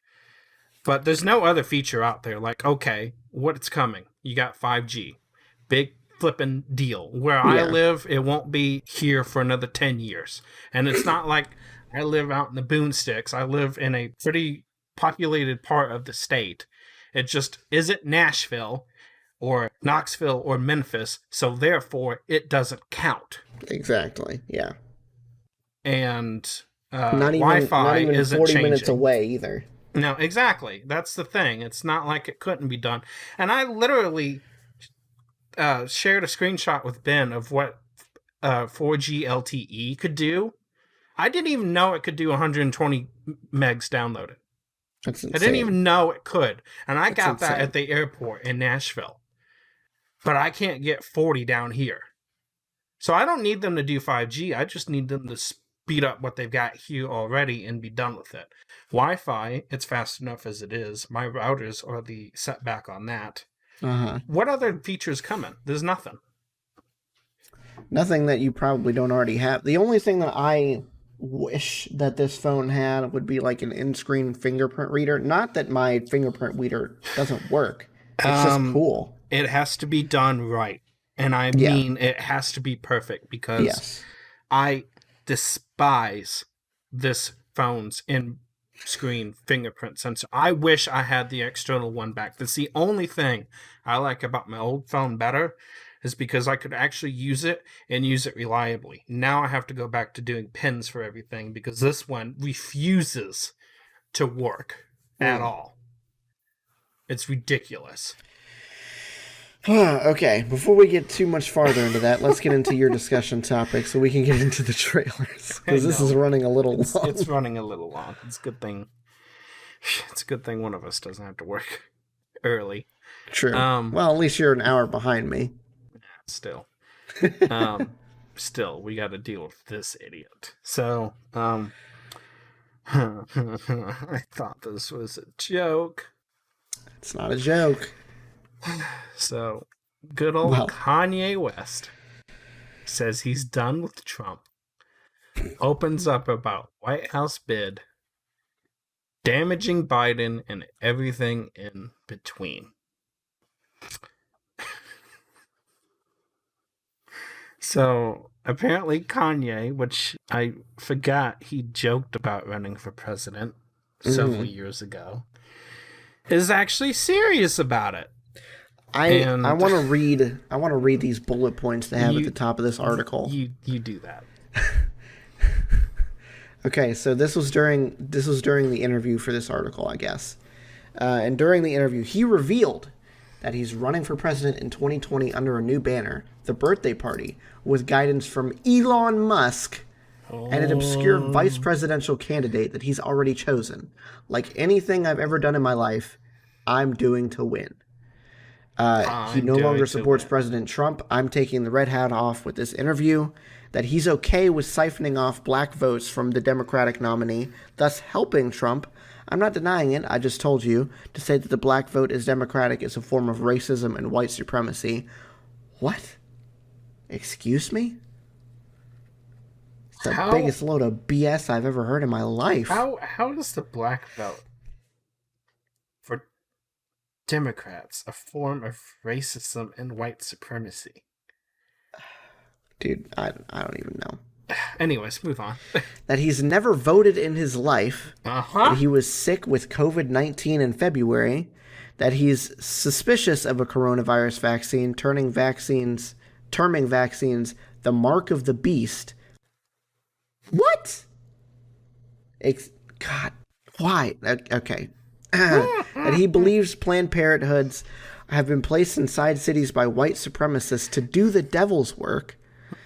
But there's no other feature out there. Like, okay, what's coming? You got 5G. Big flipping deal. Where I live, it won't be here for another 10 years. And it's not like I live out in the boonsticks. I live in a pretty populated part of the state. It just isn't Nashville or Knoxville or Memphis, so therefore it doesn't count. Exactly. Yeah. And Not even Wi-Fi isn't 40 changing. minutes away either. No, exactly. That's the thing. It's not like it couldn't be done. And I literally shared a screenshot with Ben of what 4G LTE could do. I didn't even know it could do 120 megs downloaded. That's insane. I didn't even know it could. And I That's got that insane. at the airport in Nashville. But I can't get 40 down here. So I don't need them to do 5G. I just need them to speed up what they've got here already and be done with it. Wi-Fi, it's fast enough as it is. My routers are the setback on that. Uh-huh. What other features coming? There's nothing. Nothing that you probably don't already have. The only thing that I wish that this phone had would be like an in-screen fingerprint reader. Not that my fingerprint reader doesn't work. It's just cool. It has to be done right. And I mean, it has to be perfect because I despise this phone's in-screen fingerprint sensor. I wish I had the external one back. That's the only thing I like about my old phone better is because I could actually use it and use it reliably. Now I have to go back to doing pins for everything because this one refuses to work at all. It's ridiculous. Okay, before we get too much farther into that, let's get into your discussion topic so we can get into the trailers because this is running a little long. It's running a little long. It's a good thing. It's a good thing one of us doesn't have to work early. True. Well, at least you're an hour behind me. Still, we got to deal with this idiot. So, I thought this was a joke. It's not a joke. So, good old Kanye West says he's done with Trump. Opens up about White House bid, damaging Biden, and everything in between. So, apparently Kanye, which I forgot he joked about running for president several years ago, is actually serious about it. I want to read these bullet points they have at the top of this article. You do that. Okay, so this was during the interview for this article, I guess. And during the interview, he revealed that he's running for president in 2020 under a new banner, the Birthday Party, with guidance from Elon Musk and an obscure vice presidential candidate that he's already chosen. Like anything I've ever done in my life, I'm doing to win. He no longer supports President Trump. I'm taking the red hat off with this interview. That he's okay with siphoning off black votes from the Democratic nominee, thus helping Trump. I'm not denying it. I just told you to say that the black vote is Democratic is a form of racism and white supremacy. What? Excuse me? It's the biggest load of BS I've ever heard in my life. How is the black vote for Democrats a form of racism and white supremacy? Dude, I don't even know. Anyways, move on. that he's never voted in his life, Uh-huh. that he was sick with COVID-19 in February, that he's suspicious of a coronavirus vaccine, terming vaccines the mark of the beast. What? God, why? Okay. That he believes Planned Parenthoods have been placed inside cities by white supremacists to do the devil's work,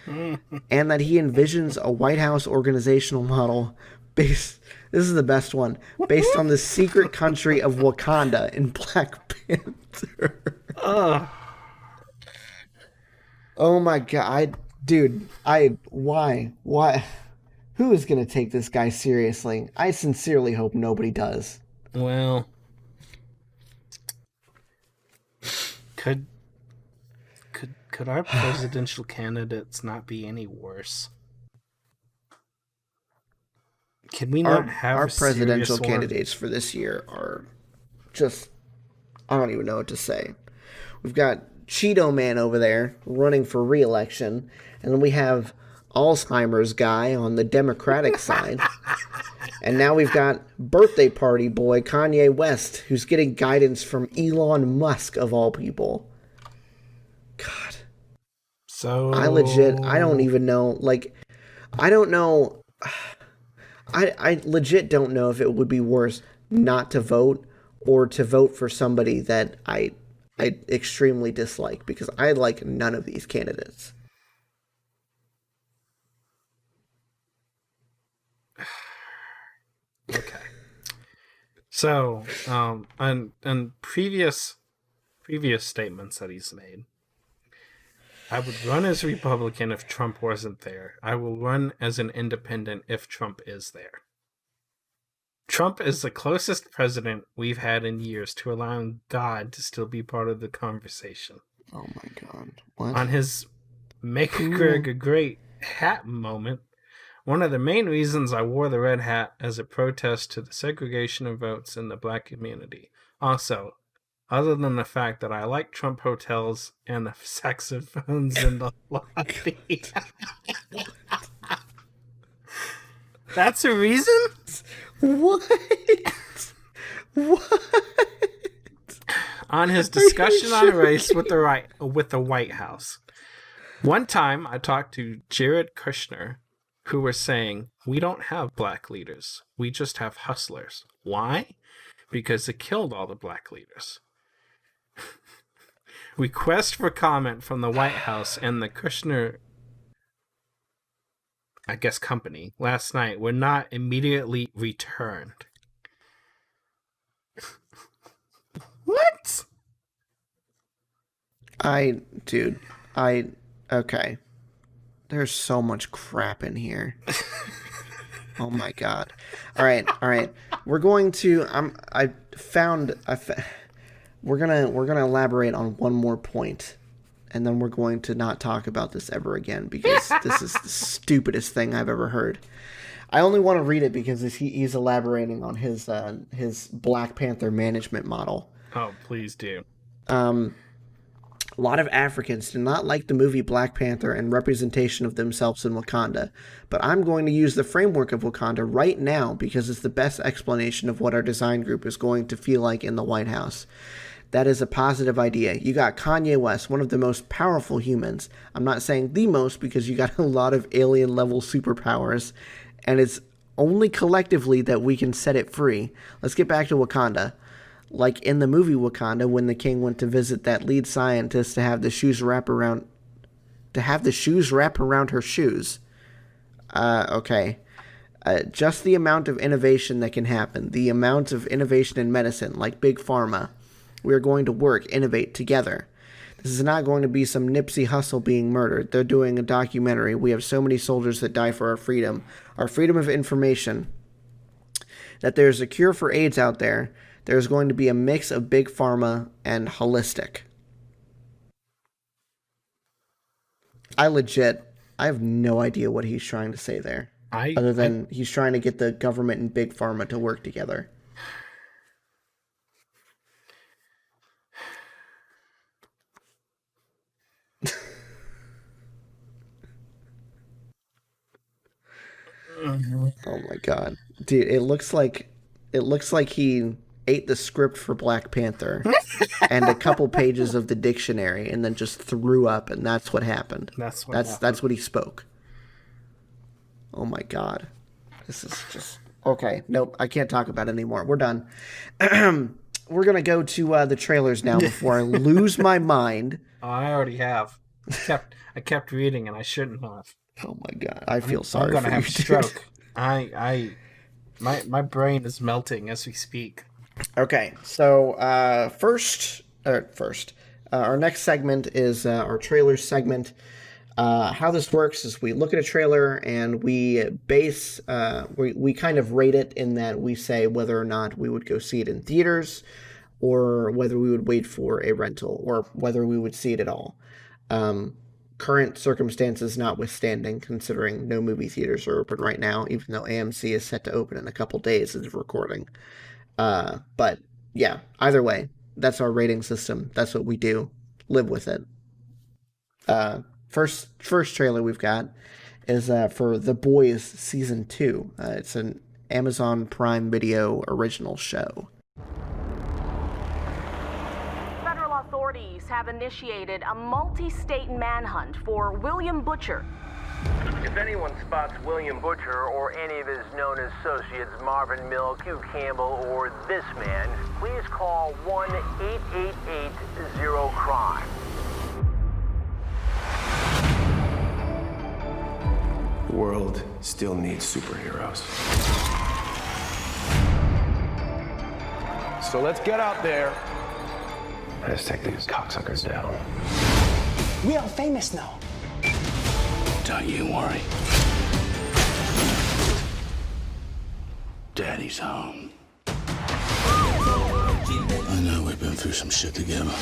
and that he envisions a White House organizational model based, this is the best one, based on the secret country of Wakanda in Black Panther. Oh my God. Why? Who is going to take this guy seriously? I sincerely hope nobody does. Well, could our presidential candidates not be any worse? Can we not have our a presidential serious one? candidates for this year are just, I don't even know what to say. We've got Cheeto Man over there running for re-election, and then we have Alzheimer's guy on the Democratic side. And now we've got birthday party boy Kanye West, who's getting guidance from Elon Musk of all people. God. So I don't even know. Like, I don't know. I legit don't know if it would be worse not to vote or to vote for somebody that I extremely dislike, because I like none of these candidates. Okay. So, and previous statements that he's made, I would run as a Republican if Trump wasn't there. I will run as an independent if Trump is there. Trump is the closest president we've had in years to allowing God to still be part of the conversation. Oh my God. What? On his Make America Great hat moment, one of the main reasons I wore the red hat as a protest to the segregation of votes in the black community. Also, other than the fact that I like Trump hotels and the saxophones in the lobby. That's a reason? What? On his discussion on race with the White House. One time I talked to Jared Kushner, who was saying, we don't have black leaders. We just have hustlers. Why? Because it killed all the black leaders. Request for comment from the White House and the Kushner, I guess, company last night were not immediately returned. What? Okay. There's so much crap in here. Oh my God. All right. We're going to, we're gonna elaborate on one more point, and then we're going to not talk about this ever again, because this is the stupidest thing I've ever heard. I only want to read it because he's elaborating on his Black Panther management model. Oh, please do. A lot of Africans do not like the movie Black Panther and representation of themselves in Wakanda, but I'm going to use the framework of Wakanda right now because it's the best explanation of what our design group is going to feel like in the White House. That is a positive idea. You got Kanye West, one of the most powerful humans. I'm not saying the most, because you got a lot of alien-level superpowers, and it's only collectively that we can set it free. Let's get back to Wakanda. Like in the movie Wakanda, when the king went to visit that lead scientist to have the shoes wrap around her shoes. Okay. Just the amount of innovation that can happen, the amount of innovation in medicine, like Big Pharma. We are going to innovate together. This is not going to be some Nipsey Hussle being murdered. They're doing a documentary. We have so many soldiers that die for our freedom of information, that there's a cure for AIDS out there. There's going to be a mix of Big Pharma and holistic. I have no idea what he's trying to say there. Other than he's trying to get the government and Big Pharma to work together. Oh my god, dude! It looks like he ate the script for Black Panther and a couple pages of the dictionary, and then just threw up, and that's what happened. That's what he spoke. Oh my god, this is just okay. Nope, I can't talk about it anymore. We're done. We're gonna go to the trailers now before I lose my mind. Oh, I already have. I kept reading, and I shouldn't have. Oh my god, I feel sorry. I'm gonna for have you, a stroke. My brain is melting as we speak. Okay, so first, our next segment is our trailer segment. How this works is we look at a trailer and we base, we kind of rate it in that we say whether or not we would go see it in theaters, or whether we would wait for a rental, or whether we would see it at all. Current circumstances notwithstanding, considering no movie theaters are open right now, even though AMC is set to open in a couple days of recording. But yeah, either way, that's our rating system. That's what we do. Live with it. First trailer we've got is for The Boys Season 2. It's an Amazon Prime Video original show. Federal authorities have initiated a multi-state manhunt for William Butcher. If anyone spots William Butcher or any of his known associates, Marvin Milk, Hugh Campbell, or this man, please call 1-888-0-CRIME. The world still needs superheroes. So let's get out there. Let's take these cocksuckers down. We are famous now. Don't you worry. Daddy's home. I know we've been through some shit together.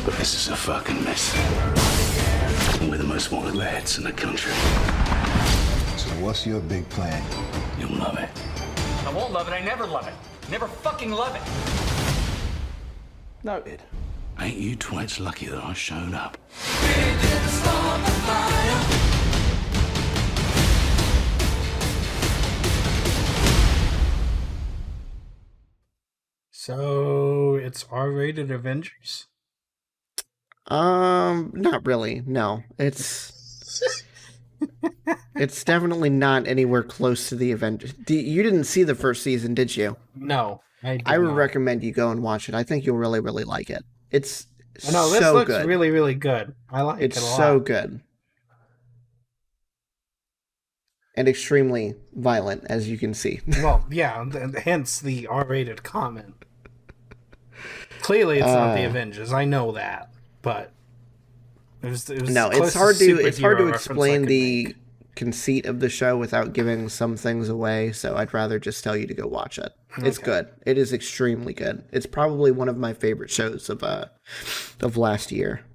But this is a fucking mess. And we're the most wanted lads in the country. So what's your big plan? You'll love it. I won't love it. I never love it. Never fucking love it. Noted. Ain't you twits lucky that I showed up? So it's R-rated Avengers? Not really. No, it's definitely not anywhere close to the Avengers. You didn't see the first season, did you? No, I would recommend you go and watch it. I think you'll really, really like it. It's this so looks good. really, really good. I like it a lot. It's so good. And extremely violent, as you can see. Well, yeah, hence the R-rated comment. Clearly, it's not the Avengers. I know that, but it was no. It's hard to explain the conceit of the show without giving some things away. So I'd rather just tell you to go watch it. Okay. It's good. It is extremely good. It's probably one of my favorite shows of last year.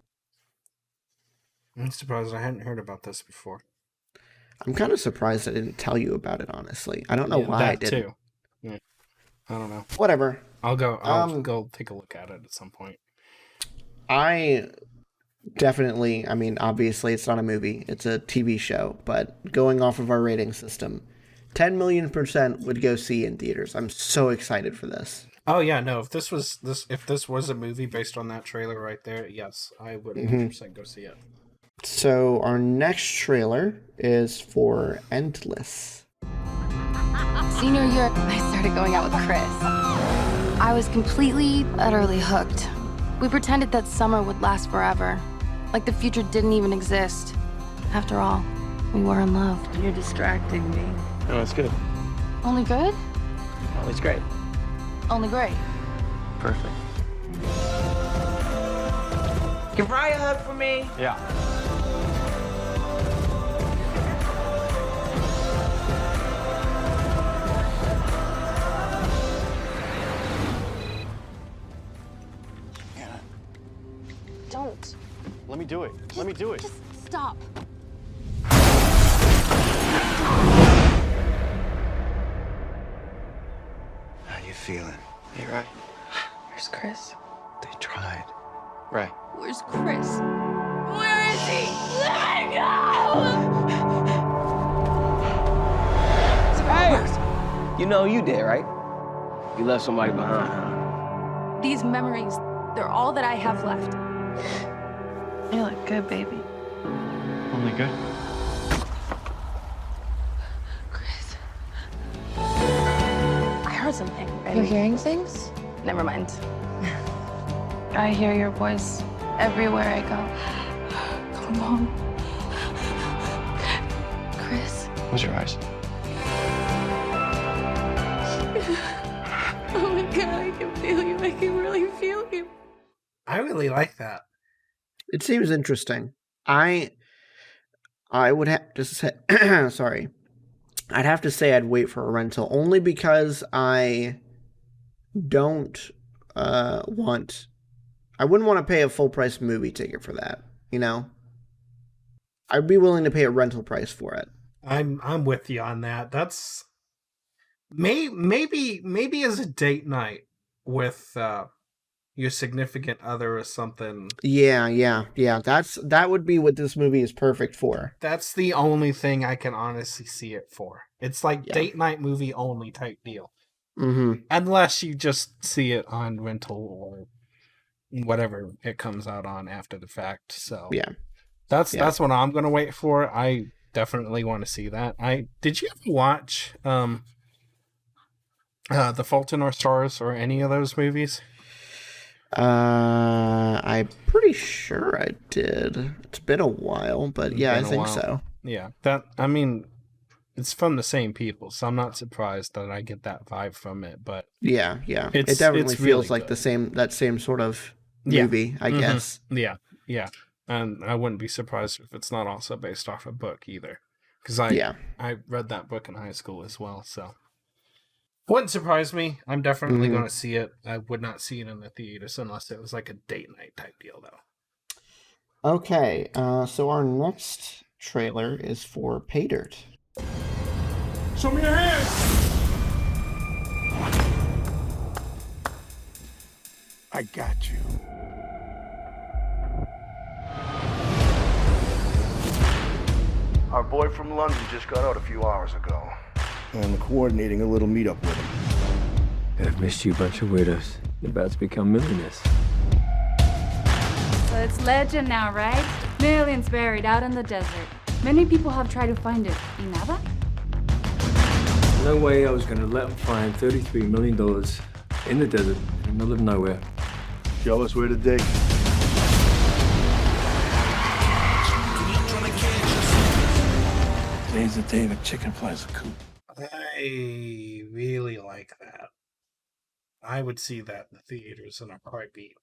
I'm surprised I hadn't heard about this before. I'm kind of surprised I didn't tell you about it, honestly. I don't know why I didn't. Too. Yeah. I don't know. Whatever. I'll go take a look at it at some point. I definitely, obviously it's not a movie, it's a TV show, but going off of our rating system, 10 million% would go see in theaters. I'm so excited for this. Oh yeah, no, if this was a movie based on that trailer right there, yes, I would 100% go see it. So our next trailer is for Endless. Senior year, I started going out with Chris. I was completely, utterly hooked. We pretended that summer would last forever, like the future didn't even exist. After all, we were in love. You're distracting me. No, it's good. Only good? Oh, it's great. Only great. Perfect. Give Ryan a hug for me. Yeah. Don't. Let me do it. Let me do it. Just stop. How you feeling? Hey, right. Where's Chris? They tried. Right. Where's Chris? Where is he? Let me go! You know you did, right? You left somebody behind, huh? These memories, they're all that I have left. You look good, baby. Only good. Chris. I heard something. You're hearing things? Never mind. I hear your voice everywhere I go. Come on. Chris. Close your eyes. Oh my God, I can feel you. I can really feel you. I really like that. It seems interesting. I would have to say, sorry. I'd have to say I'd wait for a rental only because I don't I wouldn't want to pay a full price movie ticket for that, you know? I'd be willing to pay a rental price for it. I'm with you on that. That's maybe as a date night with your significant other or something. Yeah. That would be what this movie is perfect for. That's the only thing I can honestly see it for. It's like date night movie only type deal. Mm-hmm. Unless you just see it on rental or whatever it comes out on after the fact. So that's what I'm gonna wait for. I definitely want to see that. Did you ever watch The Fault in Our Stars or any of those movies? I'm pretty sure I did. It's been a while, but yeah, I think so. Yeah, it's from the same people, so I'm not surprised that I get that vibe from it. But yeah, it definitely feels like that same sort of movie, I guess. Yeah, and I wouldn't be surprised if it's not also based off a book either, because I read that book in high school as well, so. Wouldn't surprise me. I'm definitely going to see it. I would not see it in the theaters unless it was like a date night type deal, though. Okay, so our next trailer is for Pay Dirt. Show me your hands! I got you. Our boy from London just got out a few hours ago. I'm coordinating a little meetup with him. I've missed you, a bunch of weirdos. You're about to become millionaires. So it's legend now, right? Millions buried out in the desert. Many people have tried to find it. ¿Y nada? No way I was going to let them find $33 million in the desert in the middle of nowhere. Show us where to dig. Today's the day the chicken flies a coop. I really like that. I would see that in the theaters in a heartbeat.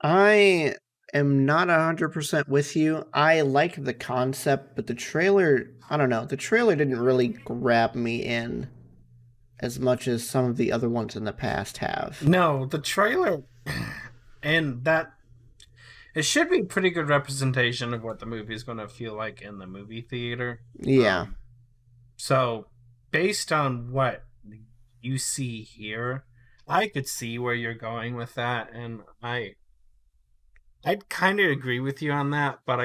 I am not 100% with you. I like the concept, but the trailer, I don't know, the trailer didn't really grab me in as much as some of the other ones in the past have. No, the trailer, and that, it should be a pretty good representation of what the movie is going to feel like in the movie theater. Yeah. So, based on what you see here, I could see where you're going with that, and I'd kind of agree with you on that, but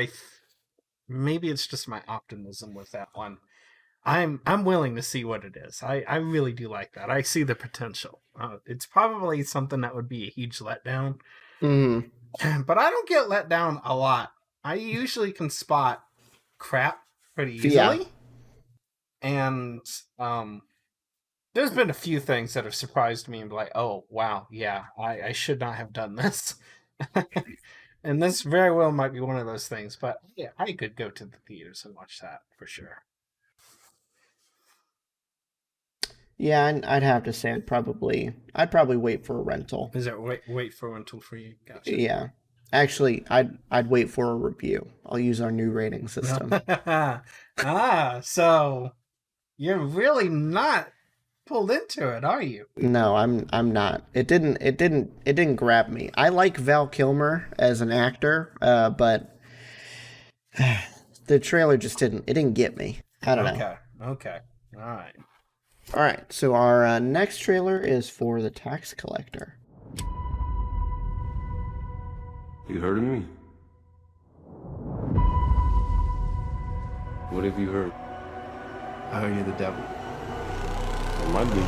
maybe it's just my optimism with that one. I'm willing to see what it is. I really do like that. I see the potential. It's probably something that would be a huge letdown, but I don't get let down a lot. I usually can spot crap pretty easily. Yeah. And there's been a few things that have surprised me and be like, oh, wow, yeah, I should not have done this. And this very well might be one of those things. But yeah, I could go to the theaters and watch that for sure. Yeah, I'd have to say I'd probably wait for a rental. Is it wait for a rental for you? Gotcha. Yeah. Actually, I'd wait for a review. I'll use our new rating system. So you're really not pulled into it, are you? No, I'm not. It didn't grab me. I like Val Kilmer as an actor, but the trailer just didn't get me. I don't know. Okay. All right. So our next trailer is for The Tax Collector. You heard of me? What have you heard? I heard you're the devil. Might be.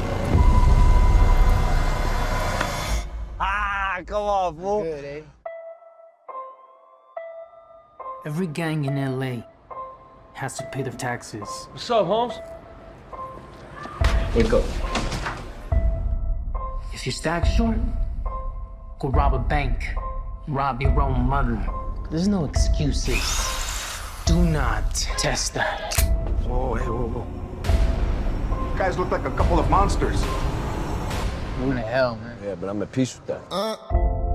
Come on, fool. Good, eh? Every gang in LA has to pay their taxes. What's up, Holmes? Wake up. If you're stacked short, go rob a bank. Rob your own mother. There's no excuses. Do not test that. Whoa, hey, whoa. You guys look like a couple of monsters. Going to hell, man. Yeah, but I'm at peace with that.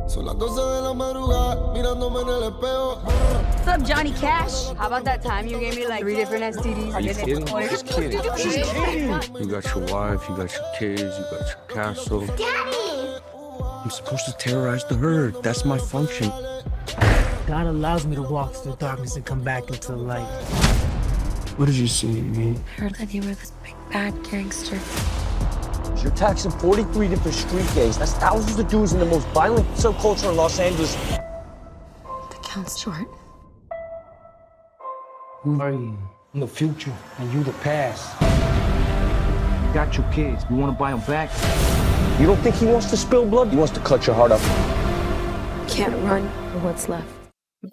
Son las 12 de la madrugada, mirándome en el espejo. What's up, Johnny Cash? How about that time you gave me like 3 different STDs? Are you kidding? She's kidding. She's kidding. You got your wife, you got your kids, you got your castle. Daddy! I'm supposed to terrorize the herd. That's my function. God allows me to walk through the darkness and come back into the light. What did you see, me? I heard that you were this big bad gangster. You're taxing 43 different street gangs. That's thousands of dudes in the most violent subculture in Los Angeles. The count's short. Who are you? I'm the future, and you the past. You got your kids. You want to buy them back? You don't think he wants to spill blood? He wants to cut your heart up. Can't run for what's left.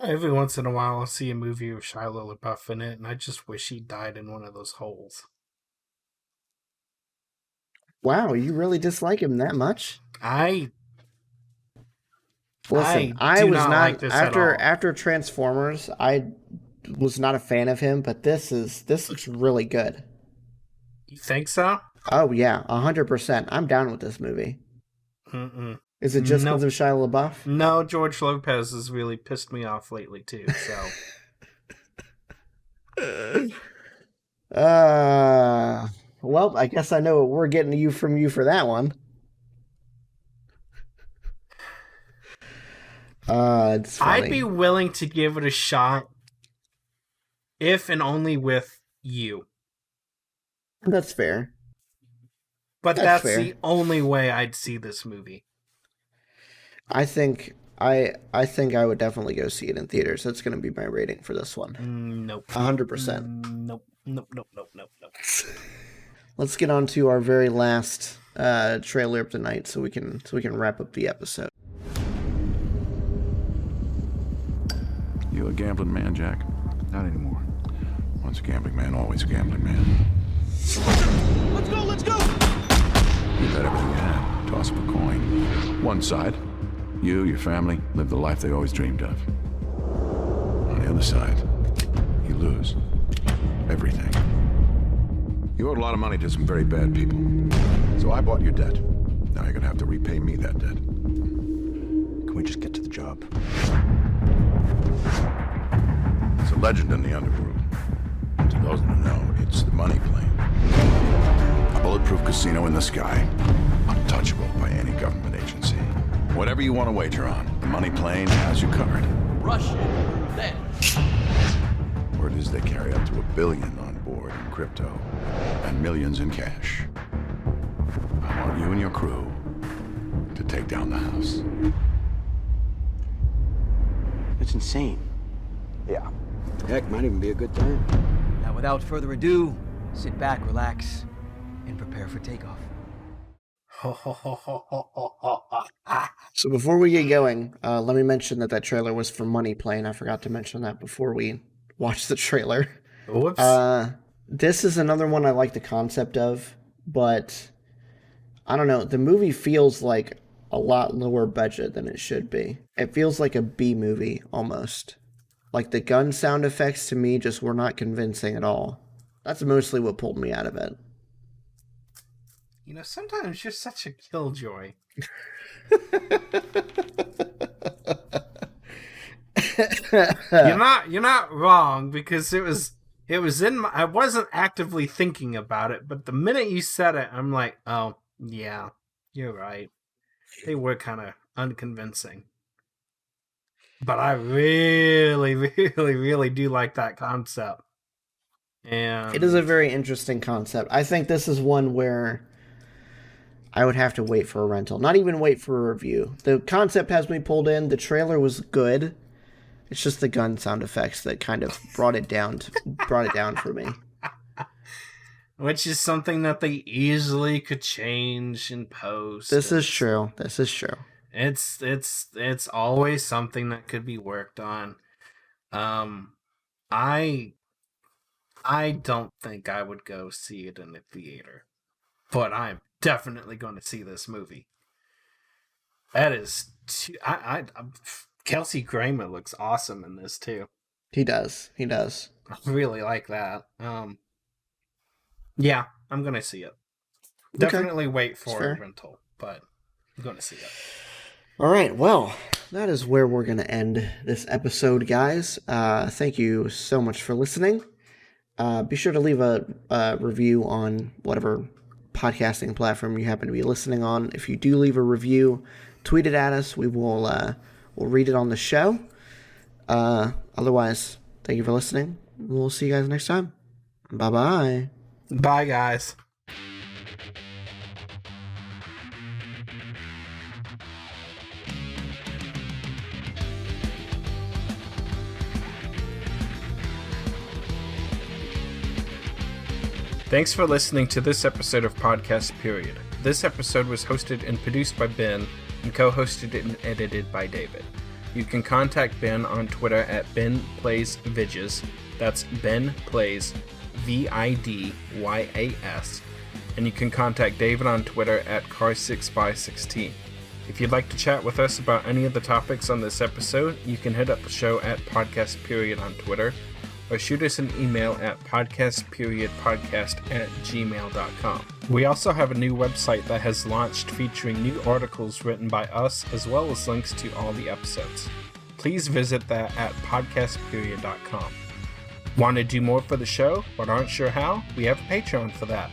Every once in a while, I'll see a movie with Shia LaBeouf in it, and I just wish he died in one of those holes. Wow, you really dislike him that much? Listen, I was not like this after Transformers. I was not a fan of him, but this looks really good. You think so? Oh yeah, 100%. I'm down with this movie. Mm-mm. Is it just because of Shia LaBeouf? No, George Lopez has really pissed me off lately too. So. Well, I guess I know what we're getting from you for that one. It's funny. I'd be willing to give it a shot if and only with you. That's fair. But that's fair. the only way I'd see this movie. I think I would definitely go see it in theaters. That's going to be my rating for this one. Nope. 100%. Nope. Let's get on to our very last trailer of the night, so we can wrap up the episode. You a gambling man, Jack? Not anymore. Once a gambling man, always a gambling man. Let's go! You bet everything you have. Toss up a coin. One side, you, your family, live the life they always dreamed of. On the other side, you lose everything. You owed a lot of money to some very bad people. So I bought your debt. Now you're gonna have to repay me that debt. Can we just get to the job? It's a legend in the underworld. To those who know, it's the money plane. A bulletproof casino in the sky, untouchable by any government agency. Whatever you want to wager on, the money plane has you covered. Russian roulette. Word is they carry up to $1 billion on board in crypto and millions in cash. I want you and your crew to take down the house. It's insane. Yeah. Heck, might even be a good time. Now, without further ado, sit back, relax, and prepare for takeoff. So before we get going, let me mention that trailer was for Money Plane. I forgot to mention that before we watched the trailer. Whoops. This is another one I like the concept of, but I don't know. The movie feels like a lot lower budget than it should be. It feels like a B movie almost. Like the gun sound effects to me just were not convincing at all. That's mostly what pulled me out of it. You know, sometimes you're such a killjoy. You're not wrong, because it was in my, I wasn't actively thinking about it, but the minute you said it, I'm like, oh yeah, you're right. They were kind of unconvincing. But I really, really, really do like that concept. And it is a very interesting concept. I think this is one where I would have to wait for a rental. Not even wait for a review. The concept has me pulled in. The trailer was good. It's just the gun sound effects that kind of brought it down for me. which is something that they easily could change in post. This is true. It's always something that could be worked on. I don't think I would go see it in the theater, but I'm definitely going to see this movie. That is, Kelsey Grammer looks awesome in this too. He does. I really like that. Yeah, I'm gonna see it. Definitely wait for a rental, but I'm gonna see it. All right, well, that is where we're gonna end this episode, guys. Thank you so much for listening. Be sure to leave a review on whatever podcasting platform you happen to be listening on. If you do leave a review, tweet it at us. We will we'll read it on the show. Otherwise, thank you for listening. We'll see you guys next time. Bye-bye. Bye, guys. Thanks for listening to this episode of Podcast Period. This episode was hosted and produced by Ben and co-hosted and edited by David. You can contact Ben on Twitter at BenPlaysVidges. That's Ben Plays VIDYAS. And you can contact David on Twitter at Car6by16. If you'd like to chat with us about any of the topics on this episode, you can hit up the show at Podcast Period on Twitter, or shoot us an email at podcastperiodpodcast@gmail.com. We also have a new website that has launched featuring new articles written by us, as well as links to all the episodes. Please visit that at podcastperiod.com. Want to do more for the show, but aren't sure how? We have a Patreon for that.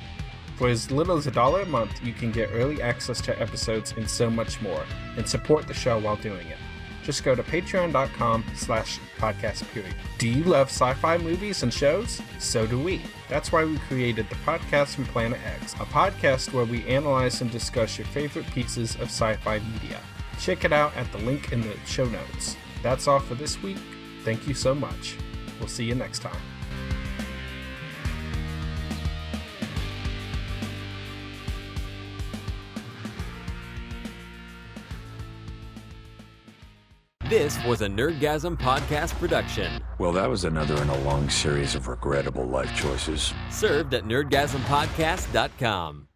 For as little as $1 a month, you can get early access to episodes and so much more, and support the show while doing it. Just go to patreon.com/podcastperiod. Do you love sci-fi movies and shows? So do we. That's why we created the podcast from Planet X, a podcast where we analyze and discuss your favorite pieces of sci-fi media. Check it out at the link in the show notes. That's all for this week. Thank you so much. We'll see you next time. This was a Nerdgasm podcast production. Well, that was another in a long series of regrettable life choices. Served at nerdgasmpodcast.com.